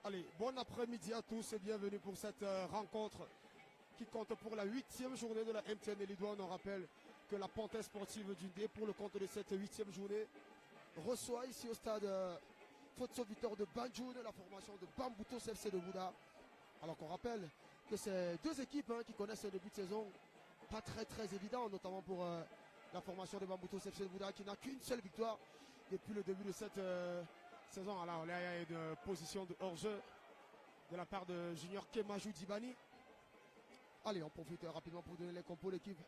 Allez, bon après-midi à tous et bienvenue pour cette rencontre qui compte pour la 8e journée de la MTN Lidoine. On rappelle que la Panthère sportive du D pour le compte de cette 8e journée reçoit ici au stade Fotso Victor de Banjoun la formation de Bamboutos FC de Bouda. Alors qu'on rappelle que c'est deux équipes qui connaissent un début de saison pas très évident, notamment pour la formation de Bamboutos FC de Bouda qui n'a qu'une seule victoire depuis le début de cette saison. Alors là, il y a une position de hors-jeu de la part de Junior Kemajou Dibani. Allez, on profite rapidement pour donner les compos de l'équipe.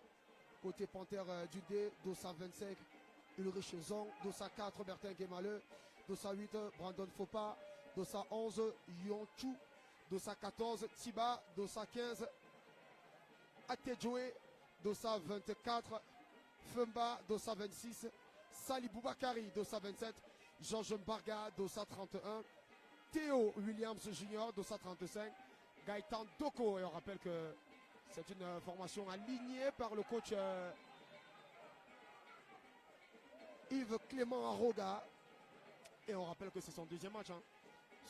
Côté Panthère du D, Dossa 25, Ulrich Zong, Dossa 4, Bertin Gemale, Dossa 8, Brandon Fopa, Dossa 11, Yonchu, Dossa 14, Tiba, Dossa 15, Atedjoe, Dossa 24, Femba, Dossa 26, Sali Boubakari, Dossa 27, Georges Mbarga, Dossa 31, Théo Williams Junior, Dossa 35, Gaëtan Doko, et on rappelle que c'est une formation alignée par le coach Yves Clément Arroga. Et on rappelle que c'est son deuxième match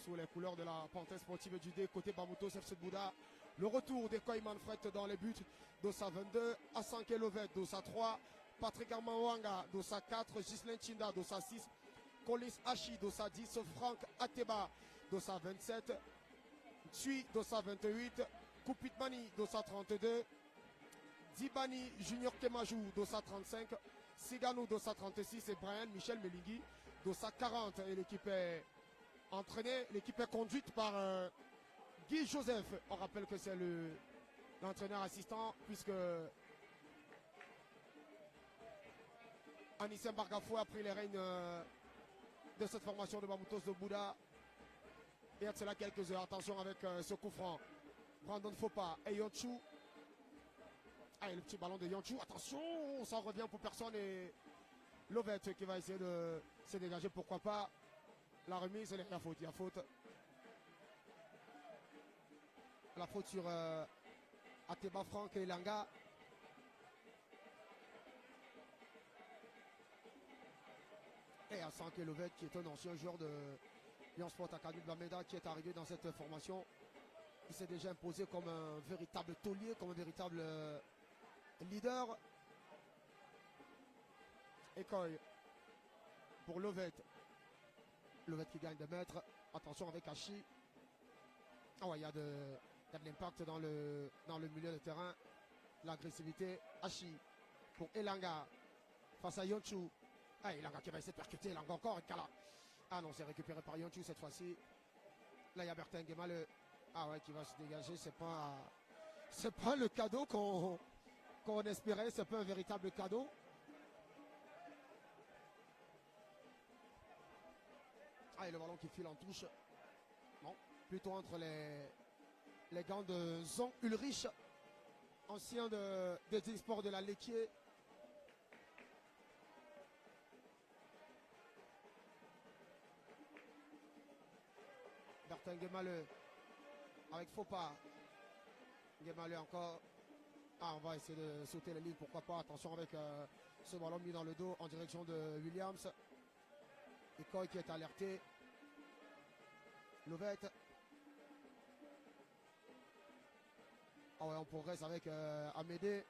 sous les couleurs de la Panthère sportive du D côté Bamboutos FC de Bouda. Le retour des Koyman Fret dans les buts. Dossa 22, Asanke Lovet, Dossa 3, Patrick Armawanga, Dossa 4, Ghislain Chinda, Dossa 6, Colis Hachi, Dossa 10, Franck Ateba, Dossa 27, Tsui, Dossa 28, Koupitmani, Dossa 32, Dibani Junior Kemajou, Dossa 35, Siganou, Dossa 36 et Brian Michel Melingui, Dossa 40. Et l'équipe est entraînée, l'équipe est conduite par Guy Joseph. On rappelle que c'est l'entraîneur assistant puisque Anissem Bargafou a pris les rênes de cette formation de Bamboutos de Bouda. Et à cela quelques heures. Attention avec ce coup franc. Brandon Fopa et Yonchu. Allez, le petit ballon de Yonchu. Attention, ça revient pour personne. Et Lovet qui va essayer de se dégager. Pourquoi pas. La remise, il y a faute. Il y a faute. La faute sur Ateba Franck et Langa. Et à Sanke Lovet qui est un ancien joueur de Lyon Sport Academy de Bamenda qui est arrivé dans cette formation. Il s'est déjà imposé comme un véritable taulier, comme un véritable leader. Écueil pour Lovet. Lovet qui gagne 2 mètres. Attention avec Hachi. Ah ouais, il y a de l'impact dans le milieu de terrain. L'agressivité. Hachi pour Elanga face à Yonchu. Ah, Elanga qui va essayer de percuter. Elanga encore. Ah non, c'est récupéré par Yonchu cette fois-ci. Là, il y a Bertin Guémal. Ah ouais, qui va se dégager. C'est pas le cadeau qu'on espérait. C'est pas un véritable cadeau. Ah, et le ballon qui file en touche. Non, plutôt entre les gants de Zon Ulrich, ancien des sports de la Léquier. Bertin Guémaleux avec faux pas. Guémaleux encore. Ah, on va essayer de sauter la ligne, pourquoi pas. Attention avec ce ballon mis dans le dos en direction de Williams. Ecoy qui est alerté. Lovette. Ah ouais, on progresse avec Amédée.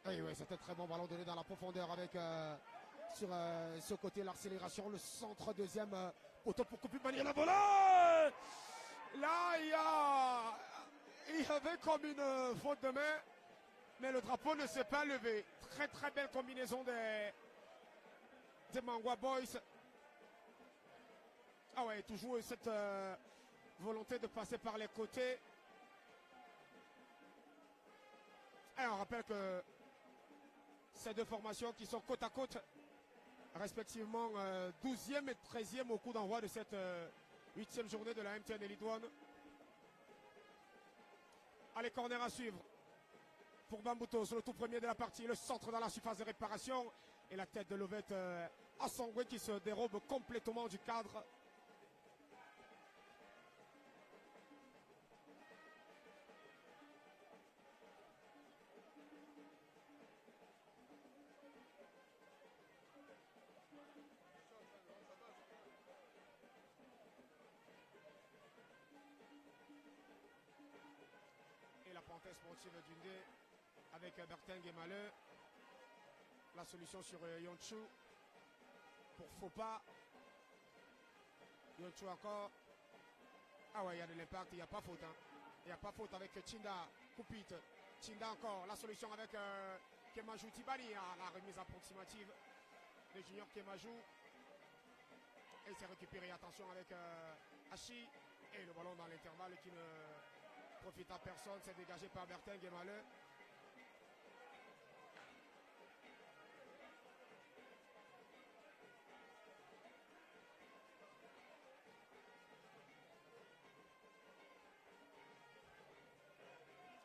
Et ouais, c'était un très bon ballon donné dans la profondeur avec sur ce côté l'accélération, le centre deuxième auto pour couper manier la volée. Là, il y avait comme une faute de main, mais le drapeau ne s'est pas levé. Très très belle combinaison des Mangwa Boys. Ah ouais, toujours cette volonté de passer par les côtés. Et on rappelle que ces deux formations qui sont côte à côte, respectivement 12e et 13e au coup d'envoi de cette 8e journée de la MTN Elite One. Allez, corner à suivre pour Bambuto sur le tout premier de la partie. Le centre dans la surface de réparation et la tête de Lovette Assangwe qui se dérobe complètement du cadre. Sportive d'Undé avec Bertin Guémaleux. La solution sur Yonchu pour Fopa. Yonchu encore. Ah ouais, il y a de l'impact, il n'y a pas faute. Il n'y a pas faute avec Chinda, Kupit. Chinda encore, la solution avec Kemajou Tibani, la remise approximative de Junior Kemajou. Et c'est récupéré, attention avec Hachi. Et le ballon dans l'intervalle qui ne profite à personne, c'est dégagé par Bertin Guémaleux.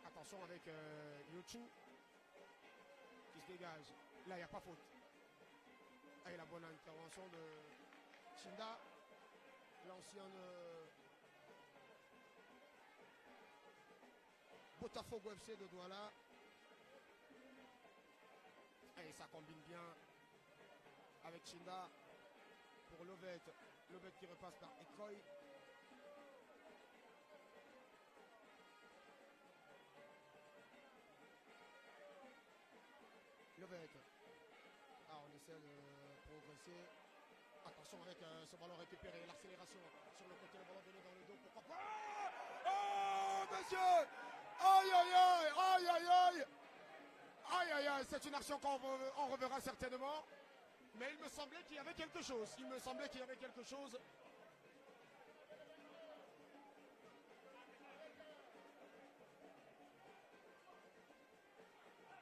Attention avec Yochu qui se dégage. Là, il n'y a pas faute. Et la bonne intervention de Chinda, l'ancienne Botafogo FC de Douala. Et ça combine bien avec Chinda pour Lovette. Lovette qui repasse par Ecoy. Lovette. Ah, on essaie de progresser. Attention avec ce ballon récupéré, l'accélération sur le côté, le ballon donné dans le dos. Pourquoi pas? Oh, monsieur! Aïe, aïe, aïe, aïe, aïe, aïe! Aïe, aïe, aïe, c'est une action qu'on reverra certainement. Mais il me semblait qu'il y avait quelque chose. Il me semblait qu'il y avait quelque chose.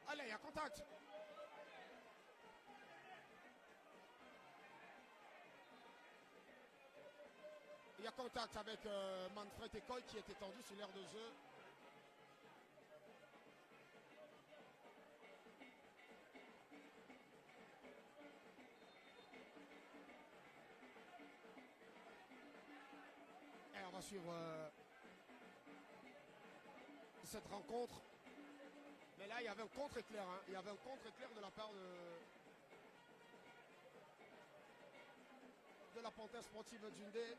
Allez, il y a contact. Il y a contact avec Manfred Ecoy qui est étendu sur l'aire de jeu. Et on va suivre cette rencontre. Mais là, il y avait un contre-éclair. Hein. Il y avait un contre-éclair de la part de la Panthère sportive d'Undé.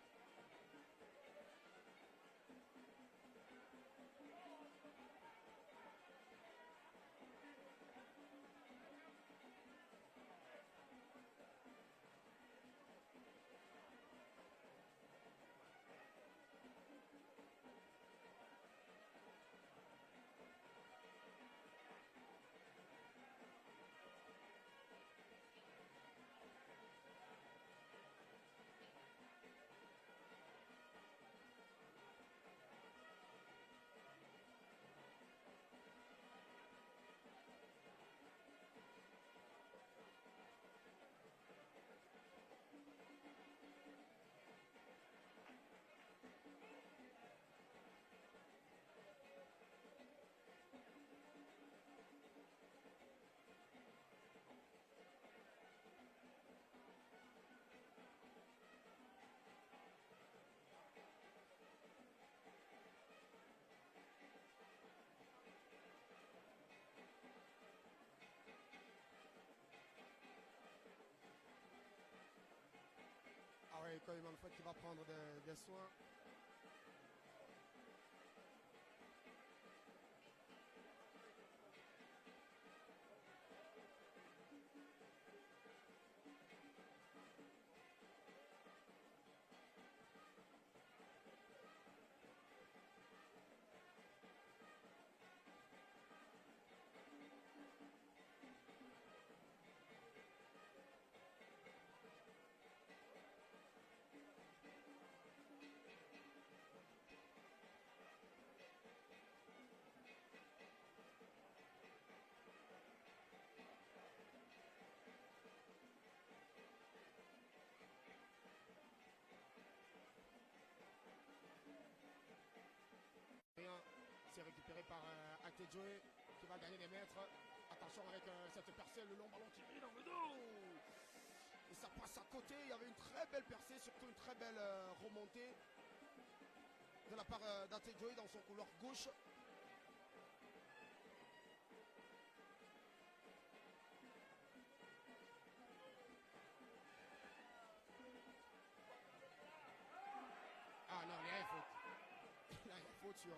Ekoy Manfred qui va prendre des soins. C'est récupéré par Atejoe qui va gagner des mètres. Attention avec cette percée, le long ballon qui vit dans le dos. Et ça passe à côté. Il y avait une très belle percée, surtout une très belle remontée de la part d'Atejoe dans son couloir gauche. Ah non, il y a une faute. Il y a une faute sur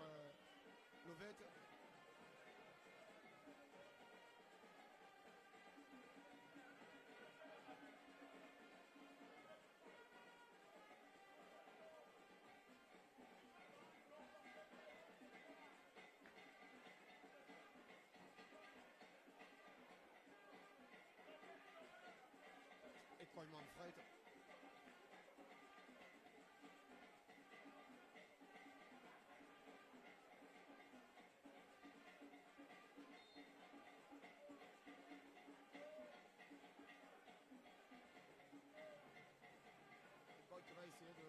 Lovette. Ekoy Manfred. Ekoy qui va essayer de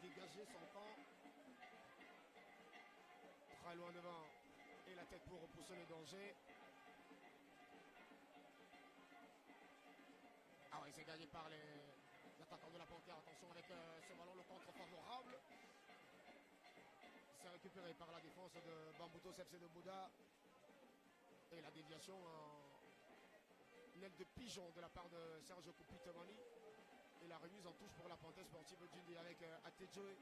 dégager son camp. Très loin devant. Et la tête pour repousser le danger. Ah oui, c'est gagné par les attaquants de la Panthère. Attention avec ce ballon, le contre favorable. C'est récupéré par la défense de Bambuto FC de Bouddha. Et la déviation en aile de pigeon de la part de Serge Coupitemani. Et la remise en touche pour la Panthère sportive d'Undi avec Atejoe.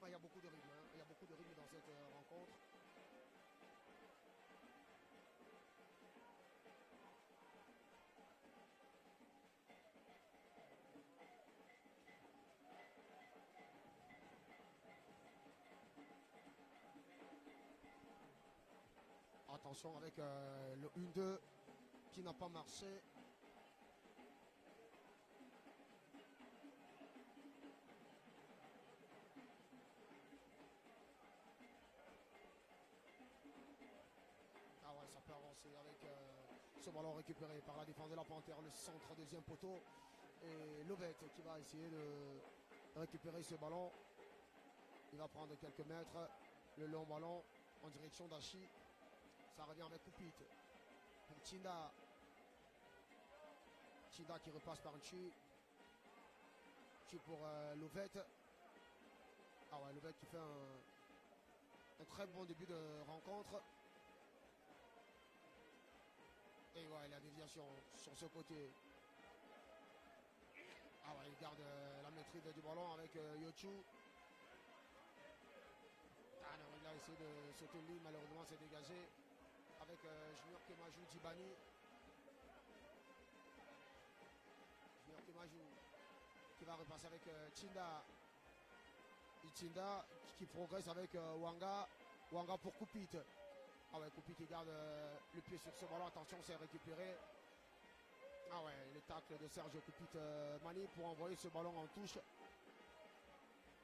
Il y a beaucoup de rythme, hein. Il y a beaucoup de rythme dans cette rencontre. Attention avec le 1-2 qui n'a pas marché. Ah ouais, ça peut avancer avec ce ballon récupéré par la défense de la Panthère, le centre deuxième poteau. Et Lovette qui va essayer de récupérer ce ballon. Il va prendre quelques mètres. Le long ballon en direction d'Achi. Ça revient avec Koupit. Pour Tchinda. Tchinda qui repasse par Chi. Chi pour Lovette. Ah ouais, Lovette qui fait un très bon début de rencontre. Et ouais, la déviation sur ce côté. Ah ouais, il garde la maîtrise du ballon avec Yochu. Ah non, il a essayé de sauter une ligne, malheureusement c'est dégagé. Avec Junior Kemajou Djibani. Junior Kemajou qui va repasser avec Tchinda. Tchinda qui progresse avec Wanga. Wanga pour Koupit. Ah ouais, Koupit qui garde le pied sur ce ballon. Attention, c'est récupéré. Ah ouais, le tacle de Serge Koupit Mani pour envoyer ce ballon en touche.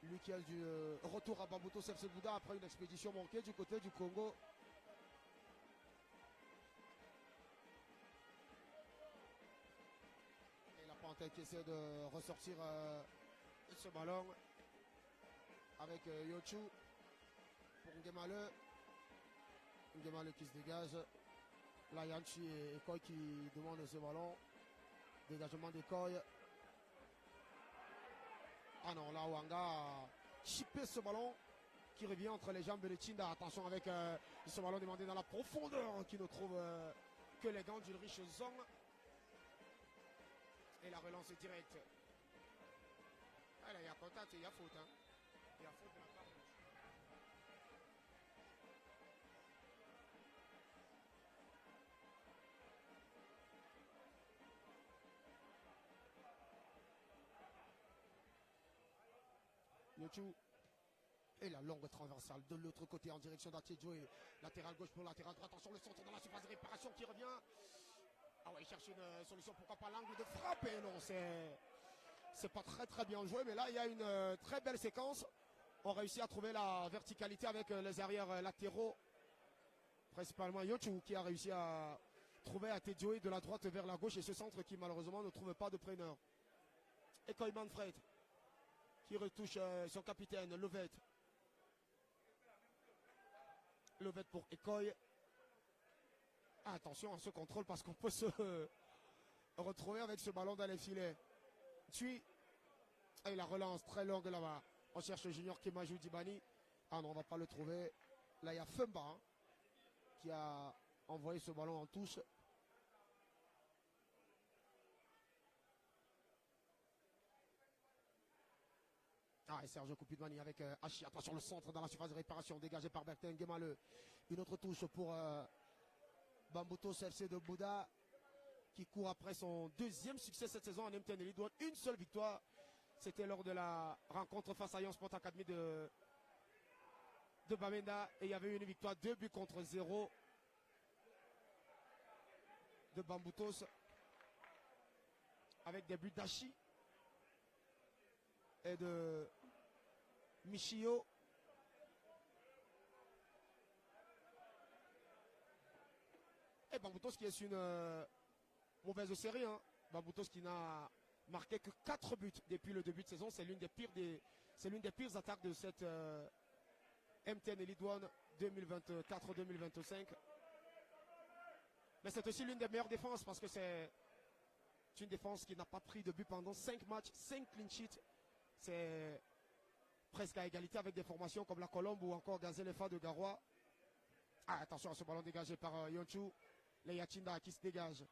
Lui qui a du retour à Bambuto FC Bouddha après une expédition manquée du côté du Congo. Et la Panthère qui essaie de ressortir ce ballon avec Yochu pour Ngemale. Ngemale qui se dégage. Là, Yanchi et Ekoy qui demandent ce ballon. Dégagement d'Ekoy. Ah non, là, Wanga a chippé ce ballon qui revient entre les jambes de Tchinda. Attention avec ce ballon demandé dans la profondeur qui ne trouve que les gants d'Ulrich Zong. Et la relance est directe. Ah, là, il y a contact et il y a faute. Hein. Il y a faute de la part de... Yochu. Et la longue transversale de l'autre côté en direction d'Atidjo. Latéral gauche pour latéral droit. Attention, le centre dans la surface de réparation qui revient. Ah ouais, il cherche une solution. Pourquoi pas l'angle de frappe. Et non, c'est pas très bien joué. Mais là, il y a une très belle séquence. On réussit à trouver la verticalité avec les arrières latéraux. Principalement Yochu qui a réussi à trouver Atidjo de la droite vers la gauche. Et ce centre qui malheureusement ne trouve pas de preneur. Et Koy Manfred qui retouche son capitaine, Lovett. Lovett pour Ekoy. Attention à ce contrôle parce qu'on peut se retrouver avec ce ballon dans les filets. Puis, et la relance très longue là-bas. On cherche le junior Kemajou Dibani. Ah non, on ne va pas le trouver. Là, il y a Femba hein, qui a envoyé ce ballon en touche. Ah, et Sergio Koupidmani avec Hachi. Attention, le centre dans la surface de réparation dégagé par Bertin Guémaleux. Une autre touche pour Bambuto CFC de Bouddha qui court après son deuxième succès cette saison en MTN Elite One. Une seule victoire. C'était lors de la rencontre face à Young Sport Academy de Bamenda. Et il y avait une victoire 2 buts contre 0 de Bambutos avec des buts d'Hachi et de Michio. Et Bambutos qui est sur une mauvaise série. Hein. Bambutos qui n'a marqué que 4 buts depuis le début de saison. C'est l'une des pires attaques de cette MTN Elite One 2024-2025. Mais c'est aussi l'une des meilleures défenses parce que c'est une défense qui n'a pas pris de but pendant 5 matchs, 5 clean sheets. C'est presque à égalité avec des formations comme la Colombe ou encore Gazelefa de Garoua. Ah, attention à ce ballon dégagé par Yonchu. Leyachinda qui se dégage.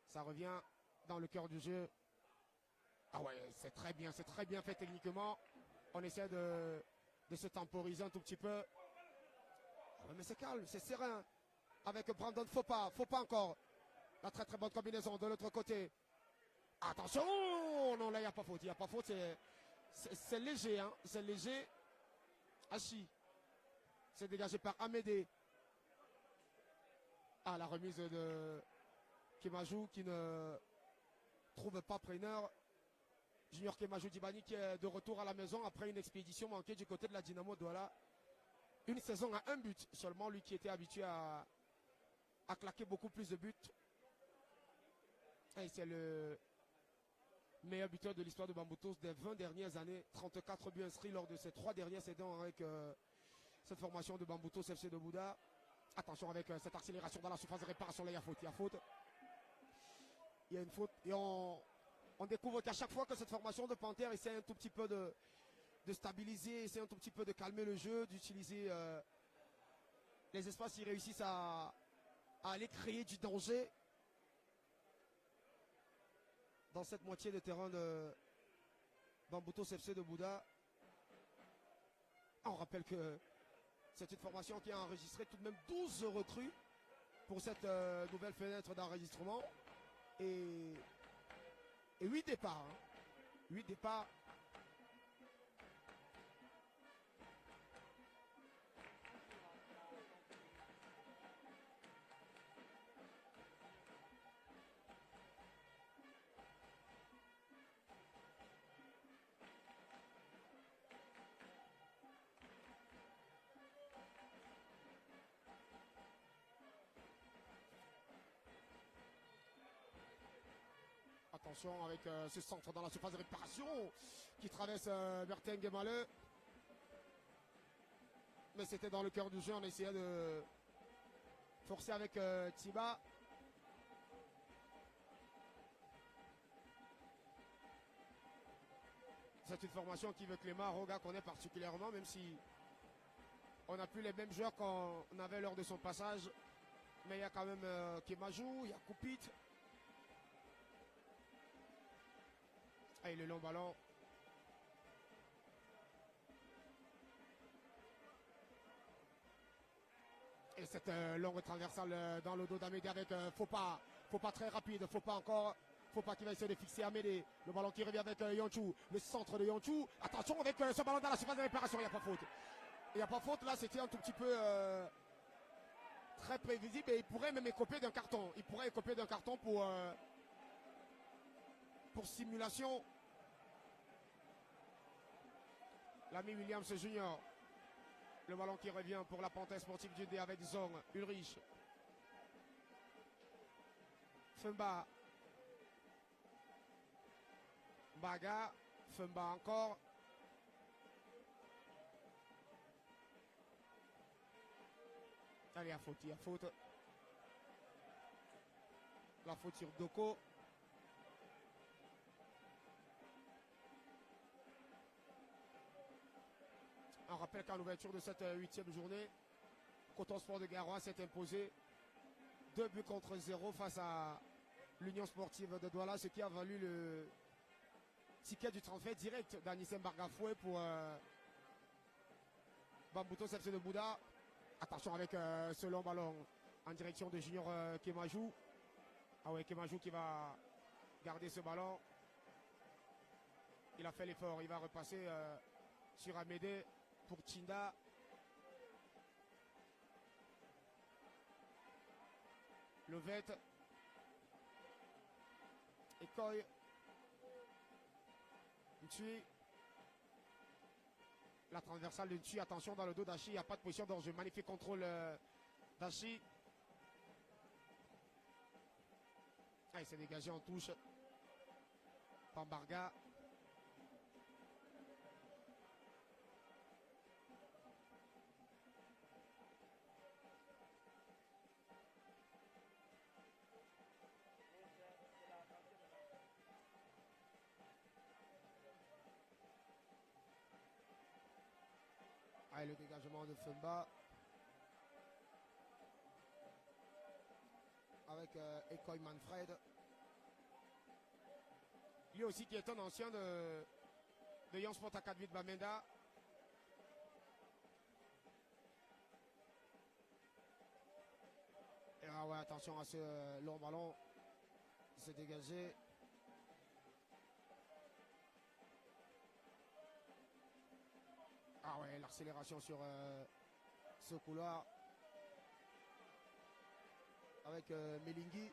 Ça revient dans le cœur du jeu. Ah ouais, c'est très bien fait techniquement. On essaie de se temporiser un tout petit peu. Ah ouais, mais c'est calme, c'est serein. Avec Brandon Fopa encore. La très bonne combinaison de l'autre côté. Attention, oh, non là il n'y a pas faute, c'est léger, hein, c'est léger. Hachi, c'est dégagé par Amédée. Ah, la remise de Kemajou qui ne trouve pas preneur. Junior Kemajou Dibani qui est de retour à la maison après une expédition manquée du côté de la Dynamo Douala. Une saison à un but seulement, lui qui était habitué à claquer beaucoup plus de buts. Et c'est le meilleur buteur de l'histoire de Bambutos des 20 dernières années. 34 buts inscrits lors de ces 3 dernières saisons avec cette formation de Bambutos FC de Bouddha. Attention avec cette accélération dans la surface de réparation. Là, il y a faute. Il y a une faute. Et on découvre qu'à chaque fois que cette formation de Panthère essaie un tout petit peu de stabiliser, essaie un tout petit peu de calmer le jeu, d'utiliser les espaces, ils réussissent à aller créer du danger dans cette moitié de terrain de Bambutos FC de Bouddha. On rappelle que c'est une formation qui a enregistré tout de même 12 recrues pour cette nouvelle fenêtre d'enregistrement et 8 départs. 8 départs. Attention avec ce centre dans la surface de réparation qui traverse Bertin Guémaleux. Mais c'était dans le cœur du jeu, on essayait de forcer avec Tiba. C'est une formation qui veut Clément Roga connaît particulièrement, même si on n'a plus les mêmes joueurs qu'on avait lors de son passage. Mais il y a quand même Kemajou, il y a Koupit. Allez, le long ballon. Et cette longue transversale dans le dos d'Amédée avec faut pas très rapide, faut pas qu'il va essayer de fixer Amédée. Le ballon qui revient avec Yonchou, le centre de Yonchou. Attention avec ce ballon dans la surface de réparation, il n'y a pas faute. Il n'y a pas faute, là c'était un tout petit peu très prévisible et il pourrait même écoper d'un carton. Il pourrait écoper d'un carton pour simulation. L'ami Williams Junior. Le ballon qui revient pour la Panthère sportive du D avec Zong, Ulrich. Femba. Baga. Femba encore. Allez, à faute, il y a faute. La faute sur Doko. On rappelle qu'en ouverture de cette 8e journée, Coton Sport de Garoua s'est imposé 2 buts contre 0 face à l'Union Sportive de Douala, ce qui a valu le ticket du transfert direct d'Anissem Bargafoué pour Bambouto Sepse de Bouddha. Attention avec ce long ballon en direction de Junior Kemajou. Ah ouais, Kemajou qui va garder ce ballon. Il a fait l'effort, il va repasser sur Amédée pour Chinda. Lovette. Ekoy. Ntui. La transversale de Ntui. Attention dans le dos d'Achi. Il n'y a pas de position d'enjeu. Magnifique contrôle d'Achi. Ah, il s'est dégagé en touche. Pambarga. Ah, le dégagement de Femba. Avec Ekoy Manfred. Lui aussi qui est un ancien de Young Sport Academy de Bamenda. Et ah ouais, attention à ce long ballon. Il s'est dégagé. Ah ouais, l'accélération sur ce couloir. Avec Melingui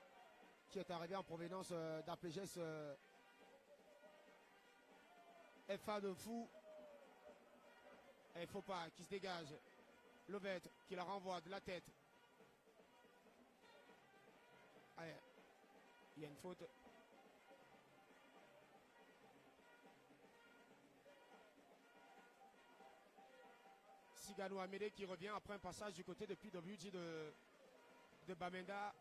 qui est arrivé en provenance d'APGS FA de fou. Et il faut pas qui se dégage. Lovette qui la renvoie de la tête. Allez, il y a une faute. Sigano Amédée qui revient après un passage du côté de PWG de Bamenda.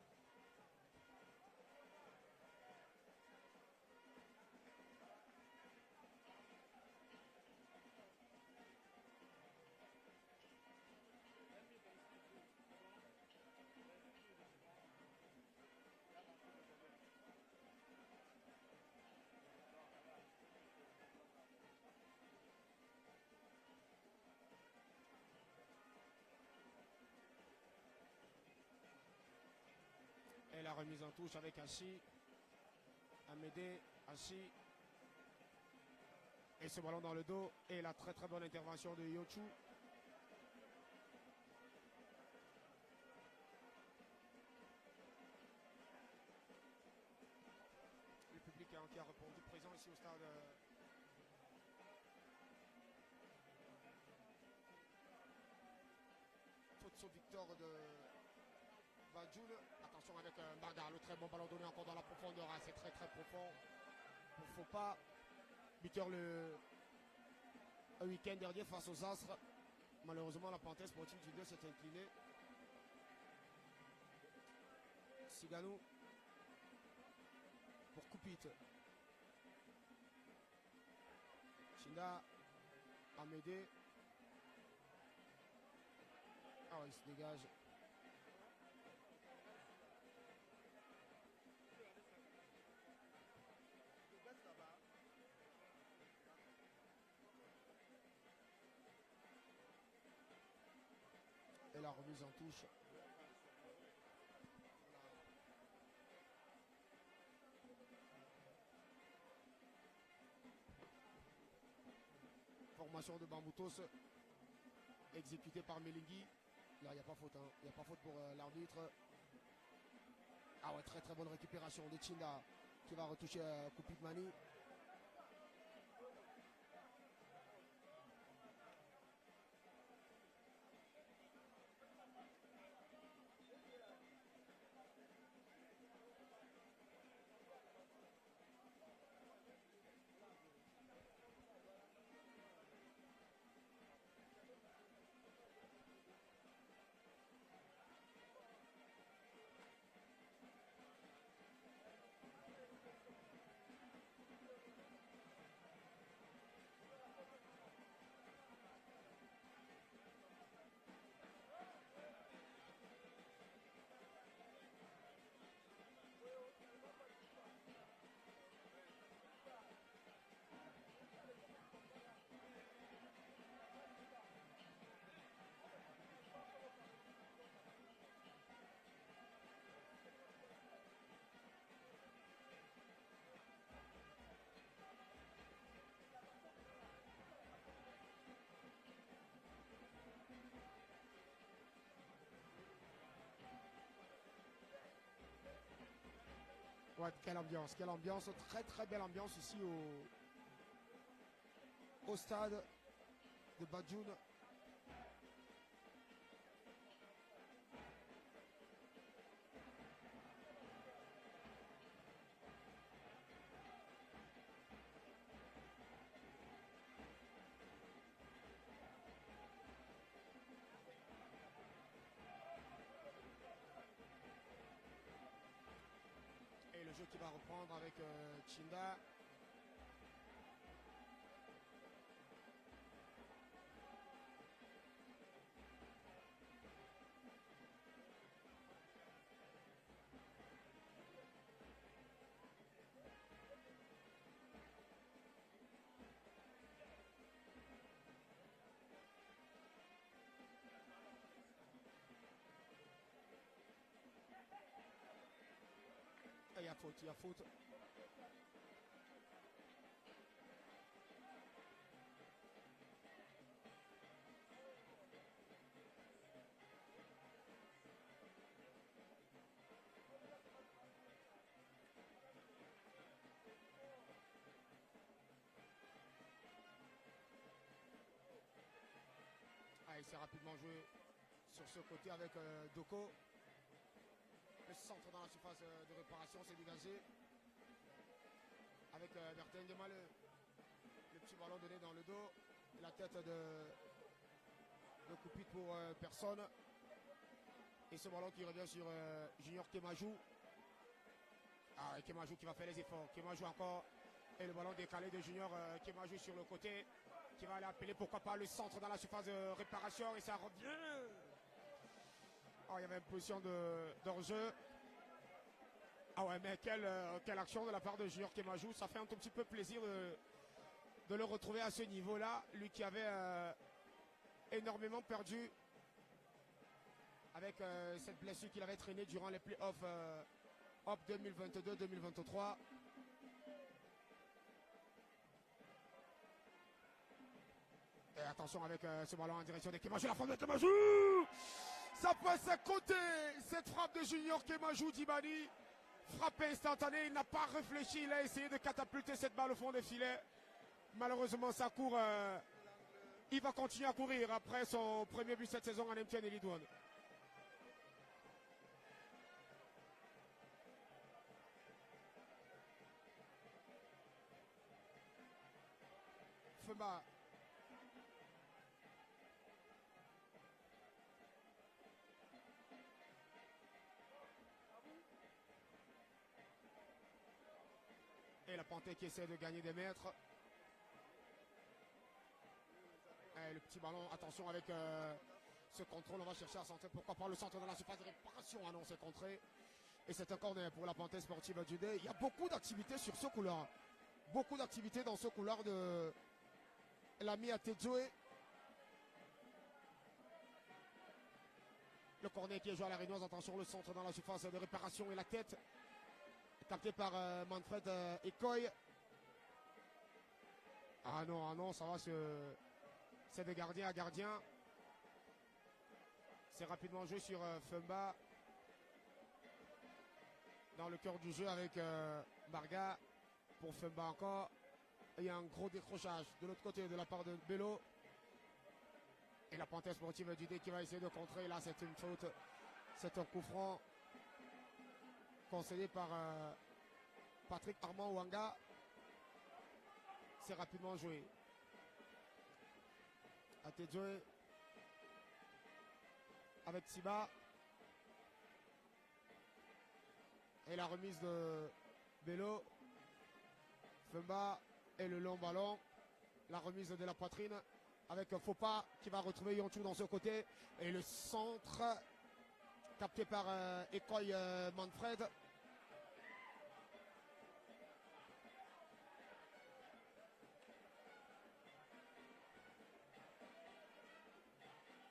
Et la remise en touche avec Hachi. Amédée, Hachi. Et ce ballon dans le dos. Et la très très bonne intervention de Yochu. Le public qui a répondu présent ici au stade. Faute sur Victor de Badjoul. Attention avec Mbarga, le très bon ballon donné encore dans la profondeur. Hein, c'est très très profond. Il ne faut pas. Buteur le week-end dernier face aux Astres. Malheureusement, la Panthère sportive du 2 s'est inclinée. Sigano pour Koupit. Chinda, Amédée. Ah ouais, il se dégage. la remise en touche. Formation de Bamboutos exécutée par Melingui. Là, il n'y a pas faute. Hein. Il n'y a pas faute pour l'arbitre. Ah ouais, très très bonne récupération de Chinda qui va retoucher Koupitmani. Ouais, quelle ambiance, très très belle ambiance ici au stade de Badjoun. Et le jeu qui va reprendre avec Chinda. Il y a faute, il y a faute. Ah, il s'est rapidement joué sur ce côté avec Doko. Le centre dans la surface de réparation s'est dégagé. Avec Bertin Gemal, le petit ballon donné dans le dos. La tête de Koupit pour personne. Et ce ballon qui revient sur Junior Kemajou. Ah, et Kemajou qui va faire les efforts. Kemajou encore. Et le ballon décalé de Junior Kemajou sur le côté. Qui va aller appeler pourquoi pas le centre dans la surface de réparation. Et ça revient. Oh, il y avait une position d'enjeu. Ah ouais, mais quelle action de la part de Junior Kemajou. Ça fait un tout petit peu plaisir de le retrouver à ce niveau-là. Lui qui avait énormément perdu avec cette blessure qu'il avait traînée durant les playoffs Hop 2022-2023. Et attention avec ce ballon en direction de Kemajou. La frappe de Kemajou. Ça passe à côté. Cette frappe de Junior Kemajou Dibani. Frappe instantanée, il n'a pas réfléchi, il a essayé de catapulter cette balle au fond des filets. Malheureusement, ça court. Il va continuer à courir après son premier but cette saison en MTN et League One. Fema. Et la Panthère qui essaie de gagner des mètres. Et le petit ballon, attention avec ce contrôle, on va chercher à centrer. Pourquoi pas le centre de la surface de réparation? Ah non, c'est contré. Et c'est un corner pour la Panthère sportive du Dé. Il y a beaucoup d'activités sur ce couloir. Beaucoup d'activités dans ce couloir de l'ami Atedjoe. Le corner qui est joué à la Réunion. Attention, le centre dans la surface de réparation et la tête. Capté par Manfred Ekoy. Ah non, ça va, c'est de gardien à gardien. C'est rapidement joué sur Femba. Dans le cœur du jeu avec Barga. Pour Femba encore. Il y a un gros décrochage de l'autre côté de la part de Bello. Et la Panthère sportive du D qui va essayer de contrer. Là, c'est une faute. C'est un coup franc concédé par Patrick Armand Wanga. C'est rapidement joué. Atedjoe avec Siba. Et la remise de Bello. Femba et le long ballon. La remise de la poitrine avec Fopa qui va retrouver Yonchou dans ce côté. Et le centre capté par Ekoy Manfred.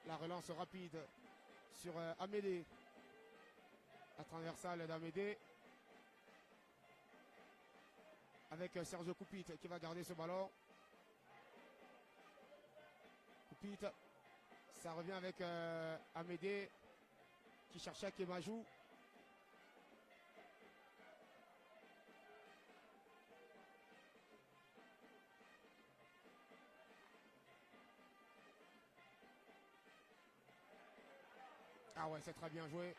La relance rapide sur Amédée. La transversale d'Amédée. Avec Sergio Koupit qui va garder ce ballon. Koupit. Ça revient avec Amédée qui cherchait Kemajou. Ah ouais, c'est très bien joué.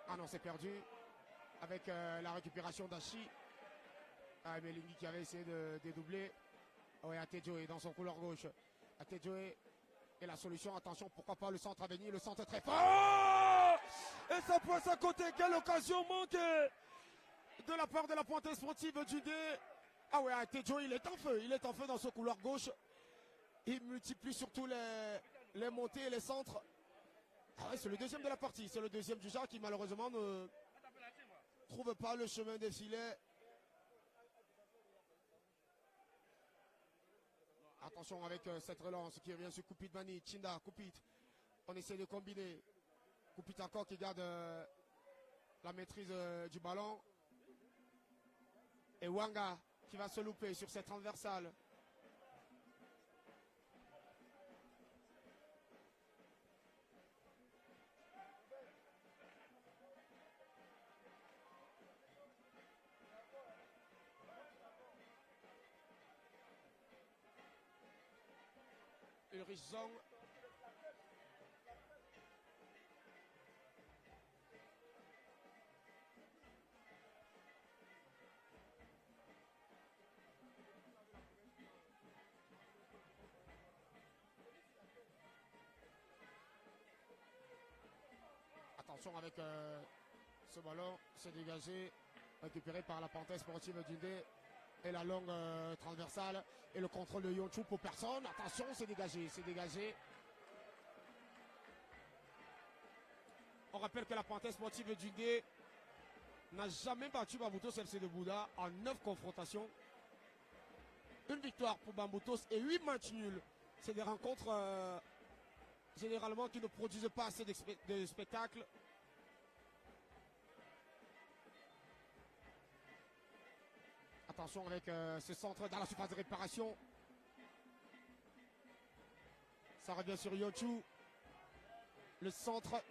Ah non, c'est perdu. Avec la récupération d'Achi. Ah, Melingi qui avait essayé de dédoubler. Ouais, Atedjoe dans son couloir gauche. Atedjoe et la solution. Attention, pourquoi pas le centre à venir. Le centre est très fort. Oh, et ça passe à côté. Quelle occasion manquée de la part de la Panthère sportive du D. Ah ouais, Atedjoe, il est en feu. Il est en feu dans ce couloir gauche. Il multiplie surtout les montées et les centres. Ah ouais, c'est le deuxième de la partie. C'est le deuxième du genre qui malheureusement ne trouve pas le chemin des filets. Attention avec cette relance qui revient sur Koupit Mani. Chinda, Koupit. On essaie de combiner. Koupit encore qui garde la maîtrise du ballon. Et Wanga qui va se louper sur cette transversale. Ulrich Zong. Attention avec ce ballon, c'est dégagé, récupéré par la Panthère sportive du D. Et la longue transversale. Et le contrôle de Yonchou pour personne. Attention, c'est dégagé, c'est dégagé. On rappelle que la Panthère sportive du D n'a jamais battu Bamboutos FC de Bouddha en 9 confrontations. Une victoire pour Bamboutos et 8 matchs nuls. C'est des rencontres généralement qui ne produisent pas assez de spectacles. Attention avec ce centre dans la surface de réparation. Ça revient sur Yonchou. Le centre.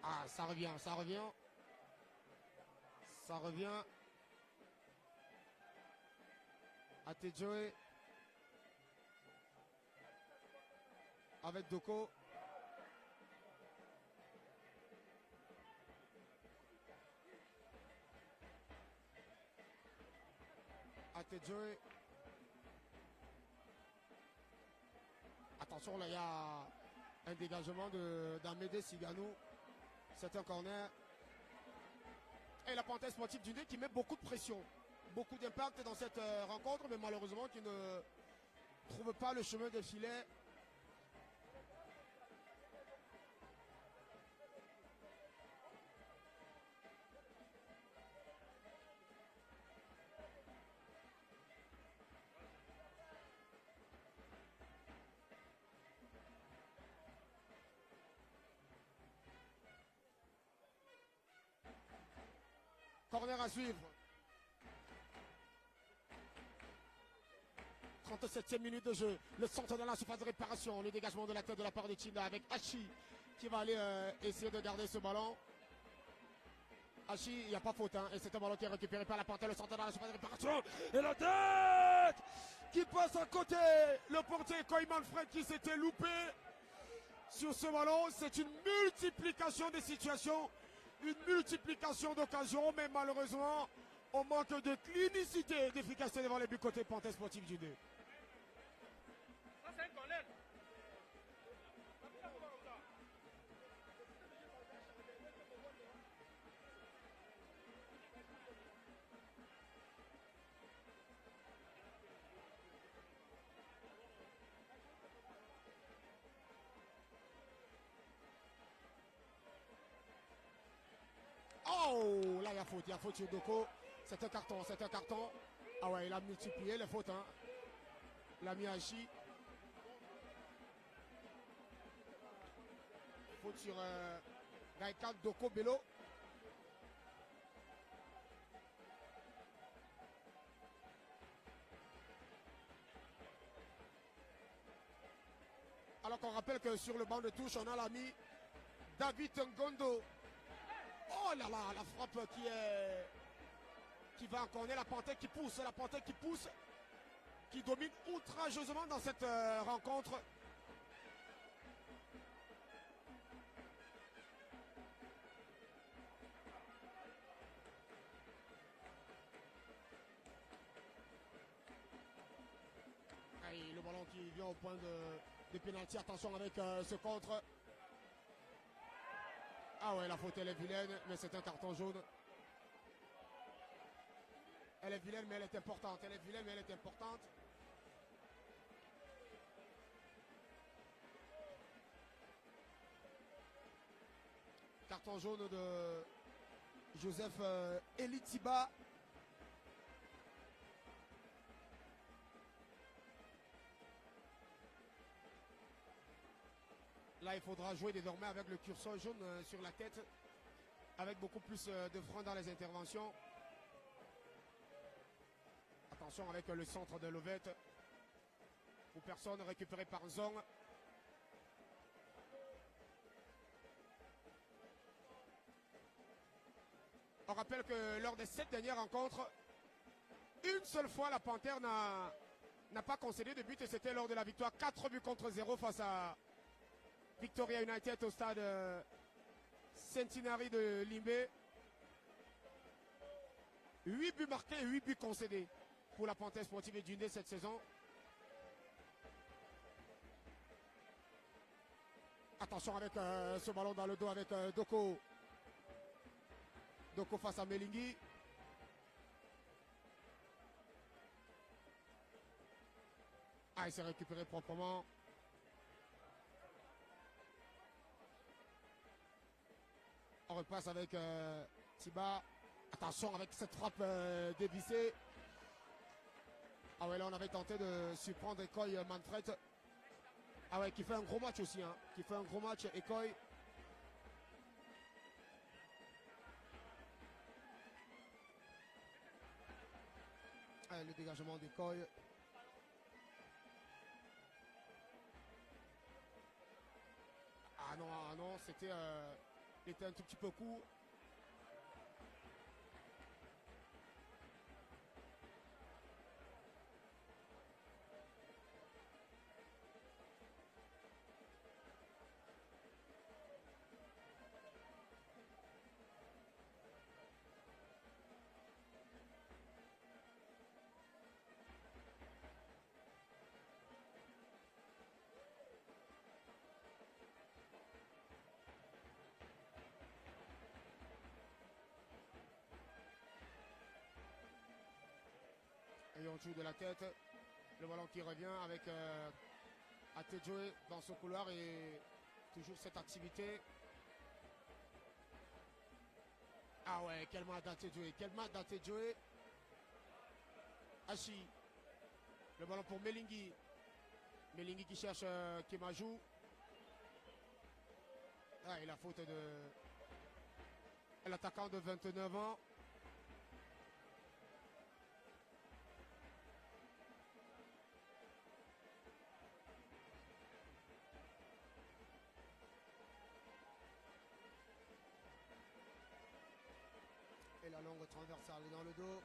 Ah, ça revient, ça revient. Ça revient. Atedjoe. Avec Doko. Atedjoe. Attention, là, il y a un dégagement d'Amédée Siganou. C'est un corner. Et la Panthère sportive du D qui met beaucoup de pression. Beaucoup d'impact dans cette rencontre, mais malheureusement qui ne trouve pas le chemin des filets. Corner à suivre. 37e minute de jeu. Le centre dans la surface de réparation. Le dégagement de la tête de la part de China avec Hachi qui va aller essayer de garder ce ballon. Hachi, il n'y a pas faute. Hein, et c'est un ballon qui est récupéré par la panthère. Le centre dans la surface de réparation. Et la tête qui passe à côté. Le portier Koyman Fred qui s'était loupé sur ce ballon. C'est une multiplication des situations. Une multiplication d'occasions. Mais malheureusement, on manque de clinicité et d'efficacité devant les buts côté Panthère Sportive du 2. Oh, là il y a faute sur Doko. C'est un carton, c'est un carton. Ah ouais, il a multiplié les fautes. Hein. L'ami Hachi. Faute sur Gaïkan Doko Bello. Alors qu'on rappelle que sur le banc de touche, on a l'ami David Ngondo. Oh là là, la frappe qui va encore. La panthère qui pousse, qui domine outrageusement dans cette rencontre. Et le ballon qui vient au point de pénalty. Attention avec ce contre. Ah ouais, la faute elle est vilaine, mais c'est un carton jaune. Elle est vilaine, mais elle est importante. Elle est vilaine, mais elle est importante. Carton jaune de Joseph Elitiba. Là, il faudra jouer désormais avec le curseur jaune sur la tête, avec beaucoup plus de frein dans les interventions. Attention avec le centre de Lovette. Pour personne, récupéré par Zong. On rappelle que lors des 7 dernières rencontres, une seule fois la Panthère n'a pas concédé de but et c'était lors de la victoire 4 buts contre 0 face à Victoria United au stade Centenary de Limbé. 8 buts marqués et 8 buts concédés pour la Panthère Sportive et Dundee cette saison. Attention avec ce ballon dans le dos avec Doko. Doko face à Melingui. Ah, il s'est récupéré proprement. On repasse avec Tiba. Attention avec cette frappe dévissée. Ah ouais, là on avait tenté de surprendre Ekoy Manfred. Ah ouais, qui fait un gros match aussi. Hein. Qui fait un gros match, Ekoy. Ah, le dégagement d'Ekoy. Ah non, c'était il était un tout petit peu court. Et on joue de la tête. Le ballon qui revient avec Atedjoe dans ce couloir et toujours cette activité. Ah ouais, quel match d'Atedjoe. Quel match d'Atedjoe. Hachi. Le ballon pour Melingui. Melingui qui cherche Kemajou. Ah, et la faute de l'attaquant de 29 ans. Et la longue transversale dans le dos.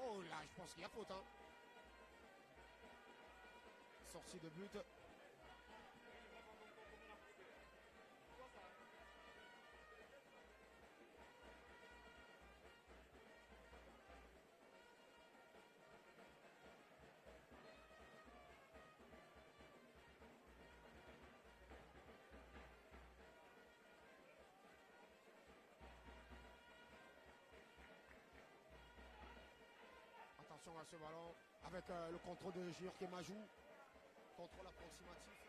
Oh là, je pense qu'il y a faute. Hein. Sortie de but. Attention à ce ballon avec le contrôle de Junior Kemajou. Contrôle approximatif.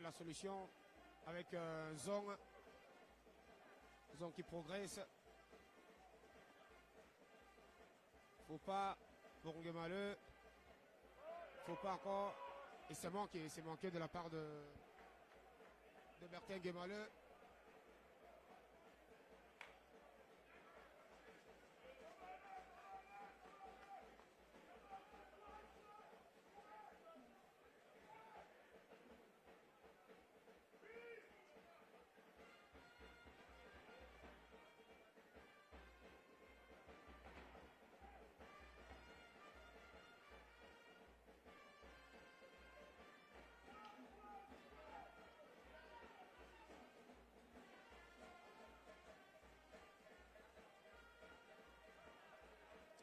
La solution avec Zong qui progresse. Faut pas pour Ngemaleu. Faut pas encore. Et c'est manqué de la part de Bertin Ngemaleu.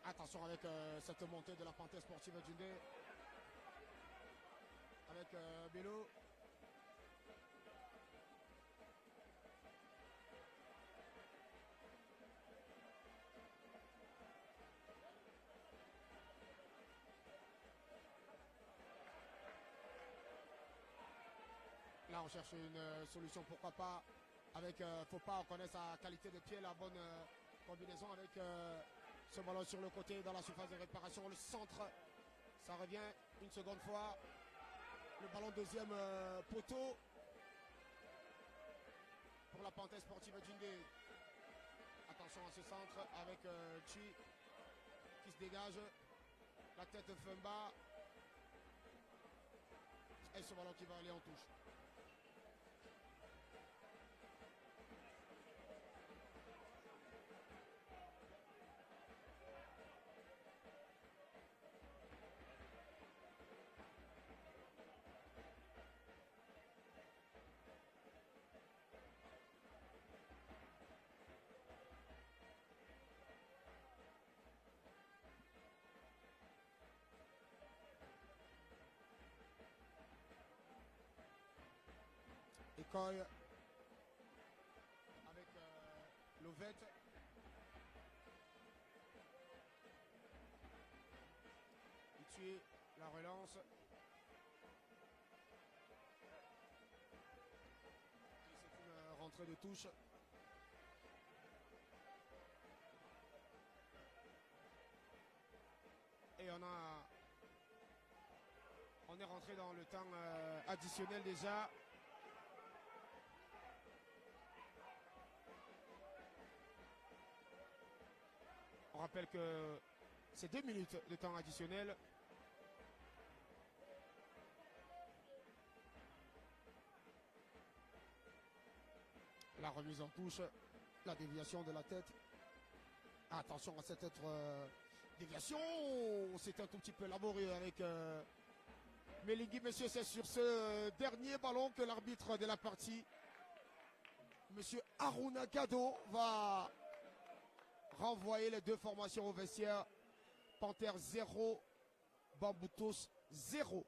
Attention avec cette montée de la Panthère sportive Djindé. Avec Bello. Là, on cherche une solution, pourquoi pas. Avec, faut pas, on connaît sa qualité de pied, la bonne combinaison avec ce ballon sur le côté dans la surface de réparation. Le centre, ça revient une seconde fois. Le ballon deuxième poteau pour la Panthère sportive Djindé. Attention à ce centre avec Chi qui se dégage. La tête Femba. Et ce ballon qui va aller en touche. École avec Lovette. Ici, la relance. Et c'est une rentrée de touche. Et on est rentré dans le temps additionnel déjà. On rappelle que c'est 2 minutes de temps additionnel. La remise en touche, la déviation de la tête. Attention à cette déviation. C'est un tout petit peu laborieux avec Melingui, messieurs, c'est sur ce dernier ballon que l'arbitre de la partie, monsieur Haruna Gado, va renvoyer les deux formations au vestiaire. Panthère 0, Bamboutos 0.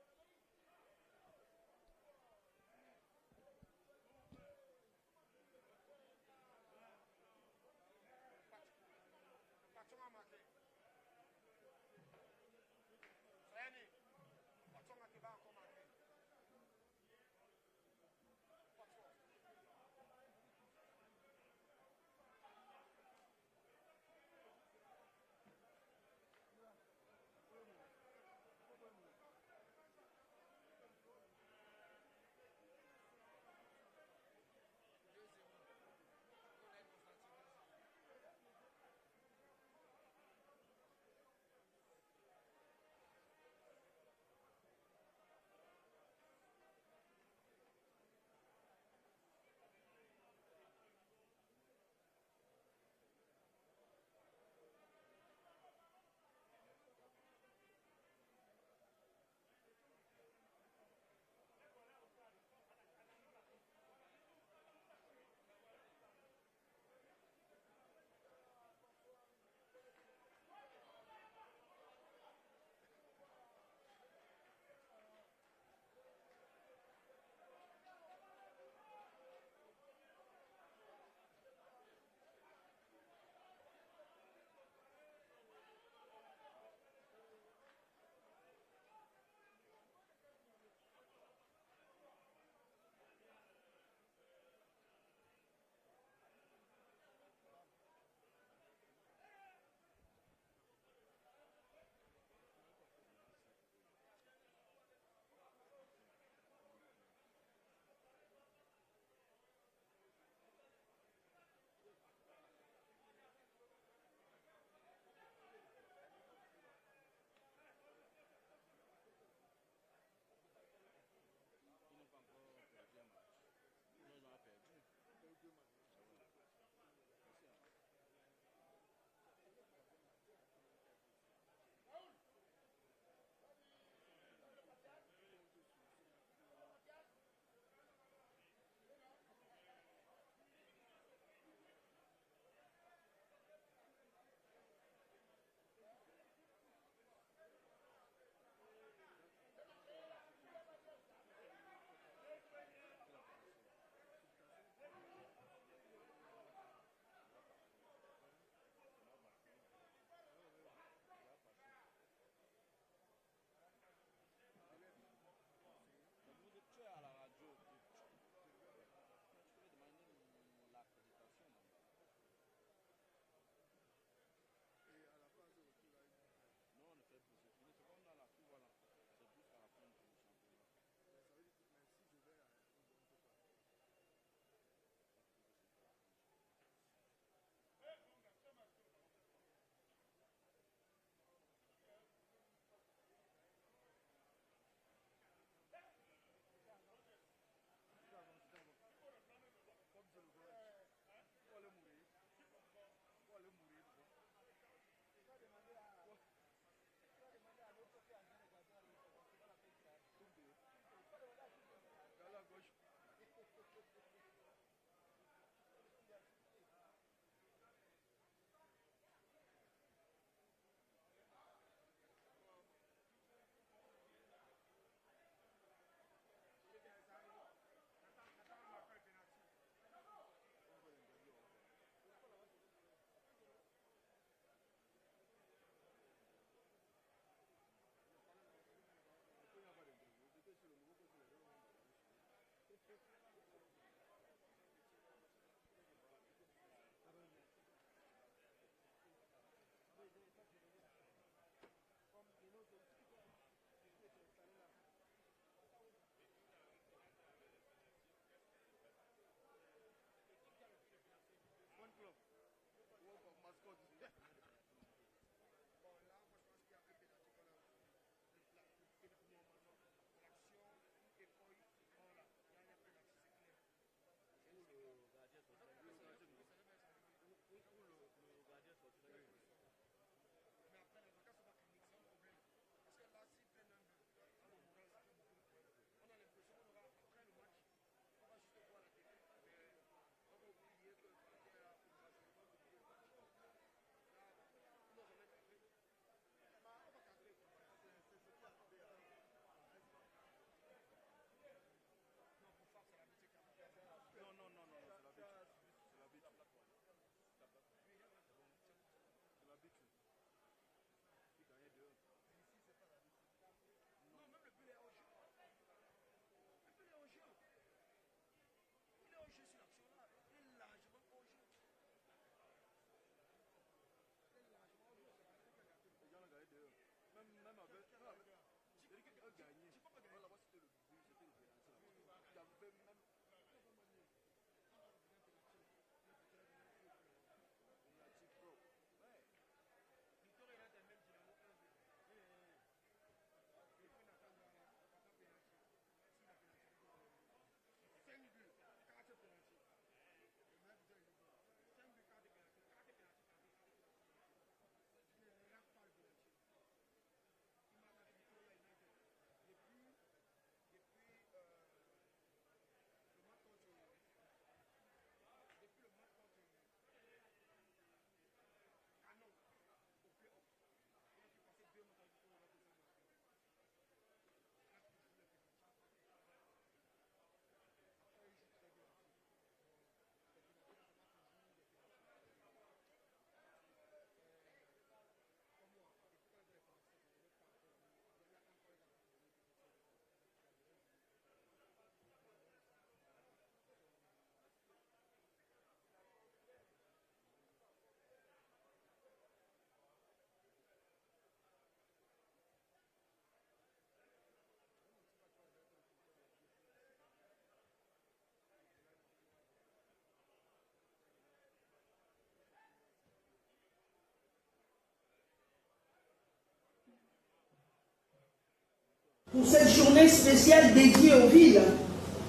Pour cette journée spéciale dédiée aux villes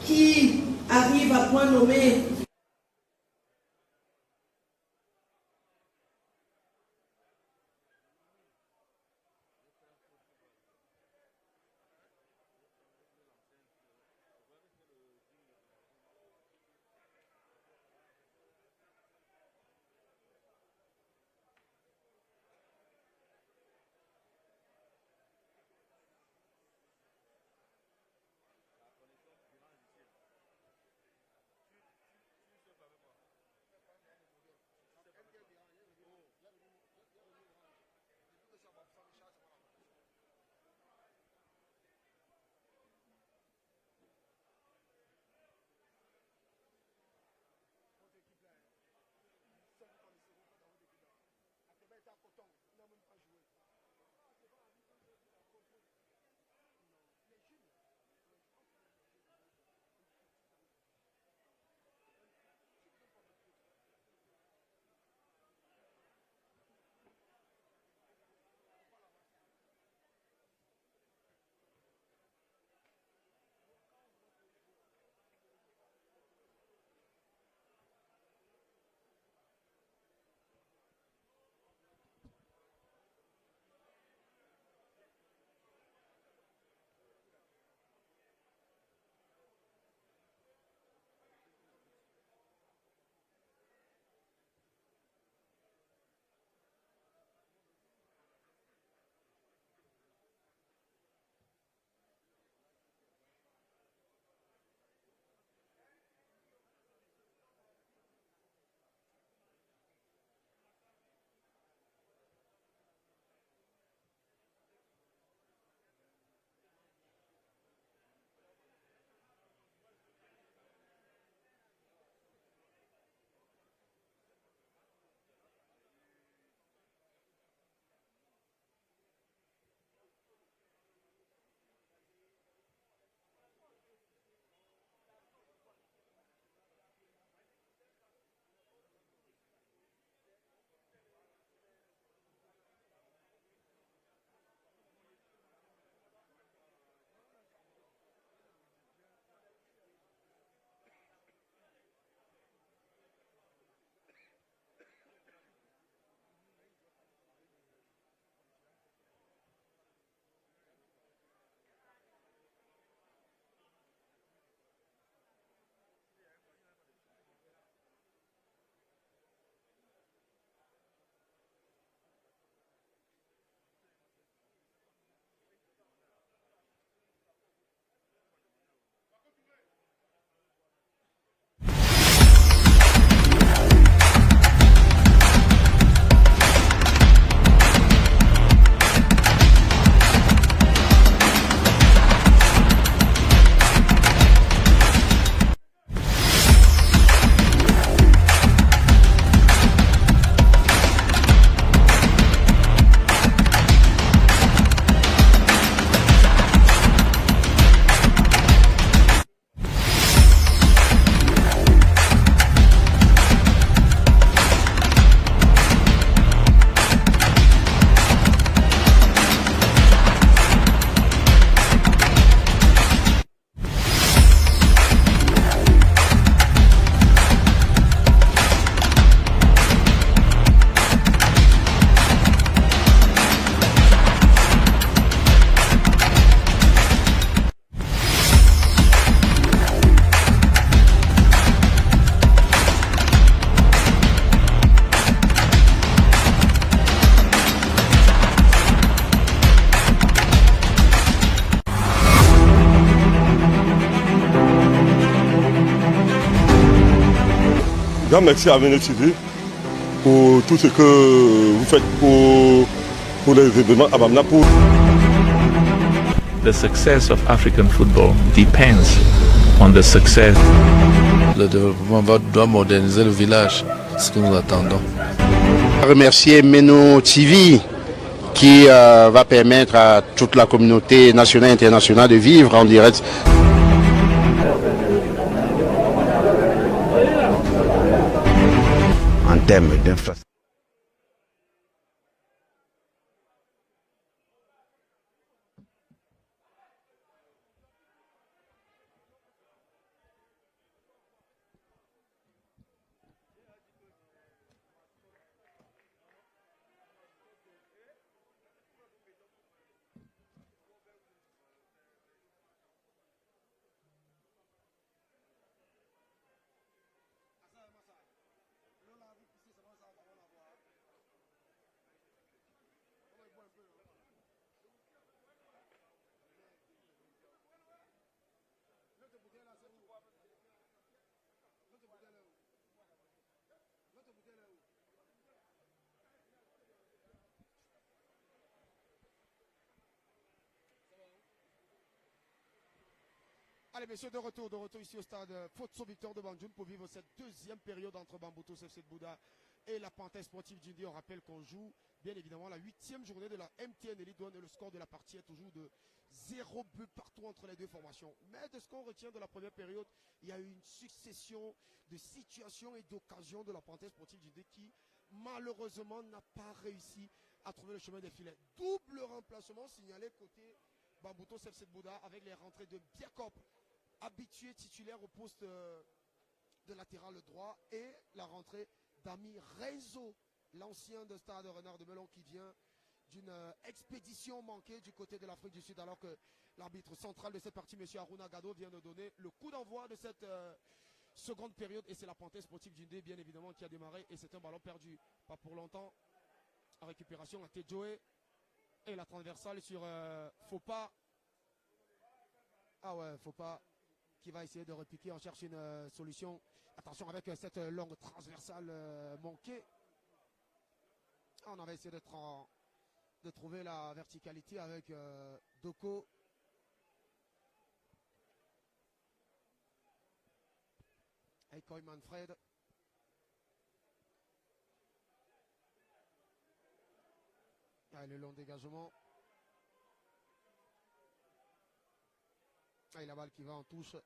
qui arrivent à point nommé. Grand merci à Avenir TV pour tout ce que vous faites pour les événements à Bamna. The success of African football depends on the success. Le développement doit moderniser le village, c'est ce que nous attendons. Remercier Meno TV qui va permettre à toute la communauté nationale et internationale de vivre en direct. En termes d'infrastructure. Allez, messieurs, de retour ici au stade Fotso Victor de Banjul pour vivre cette deuxième période entre Bambuto FC de Bouddha et la Panthère Sportive d'Indie. On rappelle qu'on joue bien évidemment la 8e journée de la MTN Elite One et le score de la partie est toujours de 0 but partout entre les deux formations. Mais de ce qu'on retient de la première période, il y a eu une succession de situations et d'occasions de la Panthère Sportive d'Indie qui malheureusement n'a pas réussi à trouver le chemin des filets. Double remplacement signalé côté Bambuto FC de Bouddha avec les rentrées de Biakop, habitué titulaire au poste de latéral droit, et la rentrée d'Ami Reizo, l'ancien de Stade Renard de Melon qui vient d'une expédition manquée du côté de l'Afrique du Sud, alors que l'arbitre central de cette partie, M. Aruna Gado, vient de donner le coup d'envoi de cette seconde période, et c'est la Panthère Sportive d'Indé bien évidemment qui a démarré, et c'est un ballon perdu, pas pour longtemps, en récupération à Tejoe, et la transversale sur Faupa. Ah ouais, Faupa qui va essayer de repiquer, on cherche une solution. Attention avec cette longue transversale manquée. On avait essayé de trouver la verticalité avec Doko. Et Koy Manfred. Ah, le long dégagement. Ah, et la balle qui va en touche.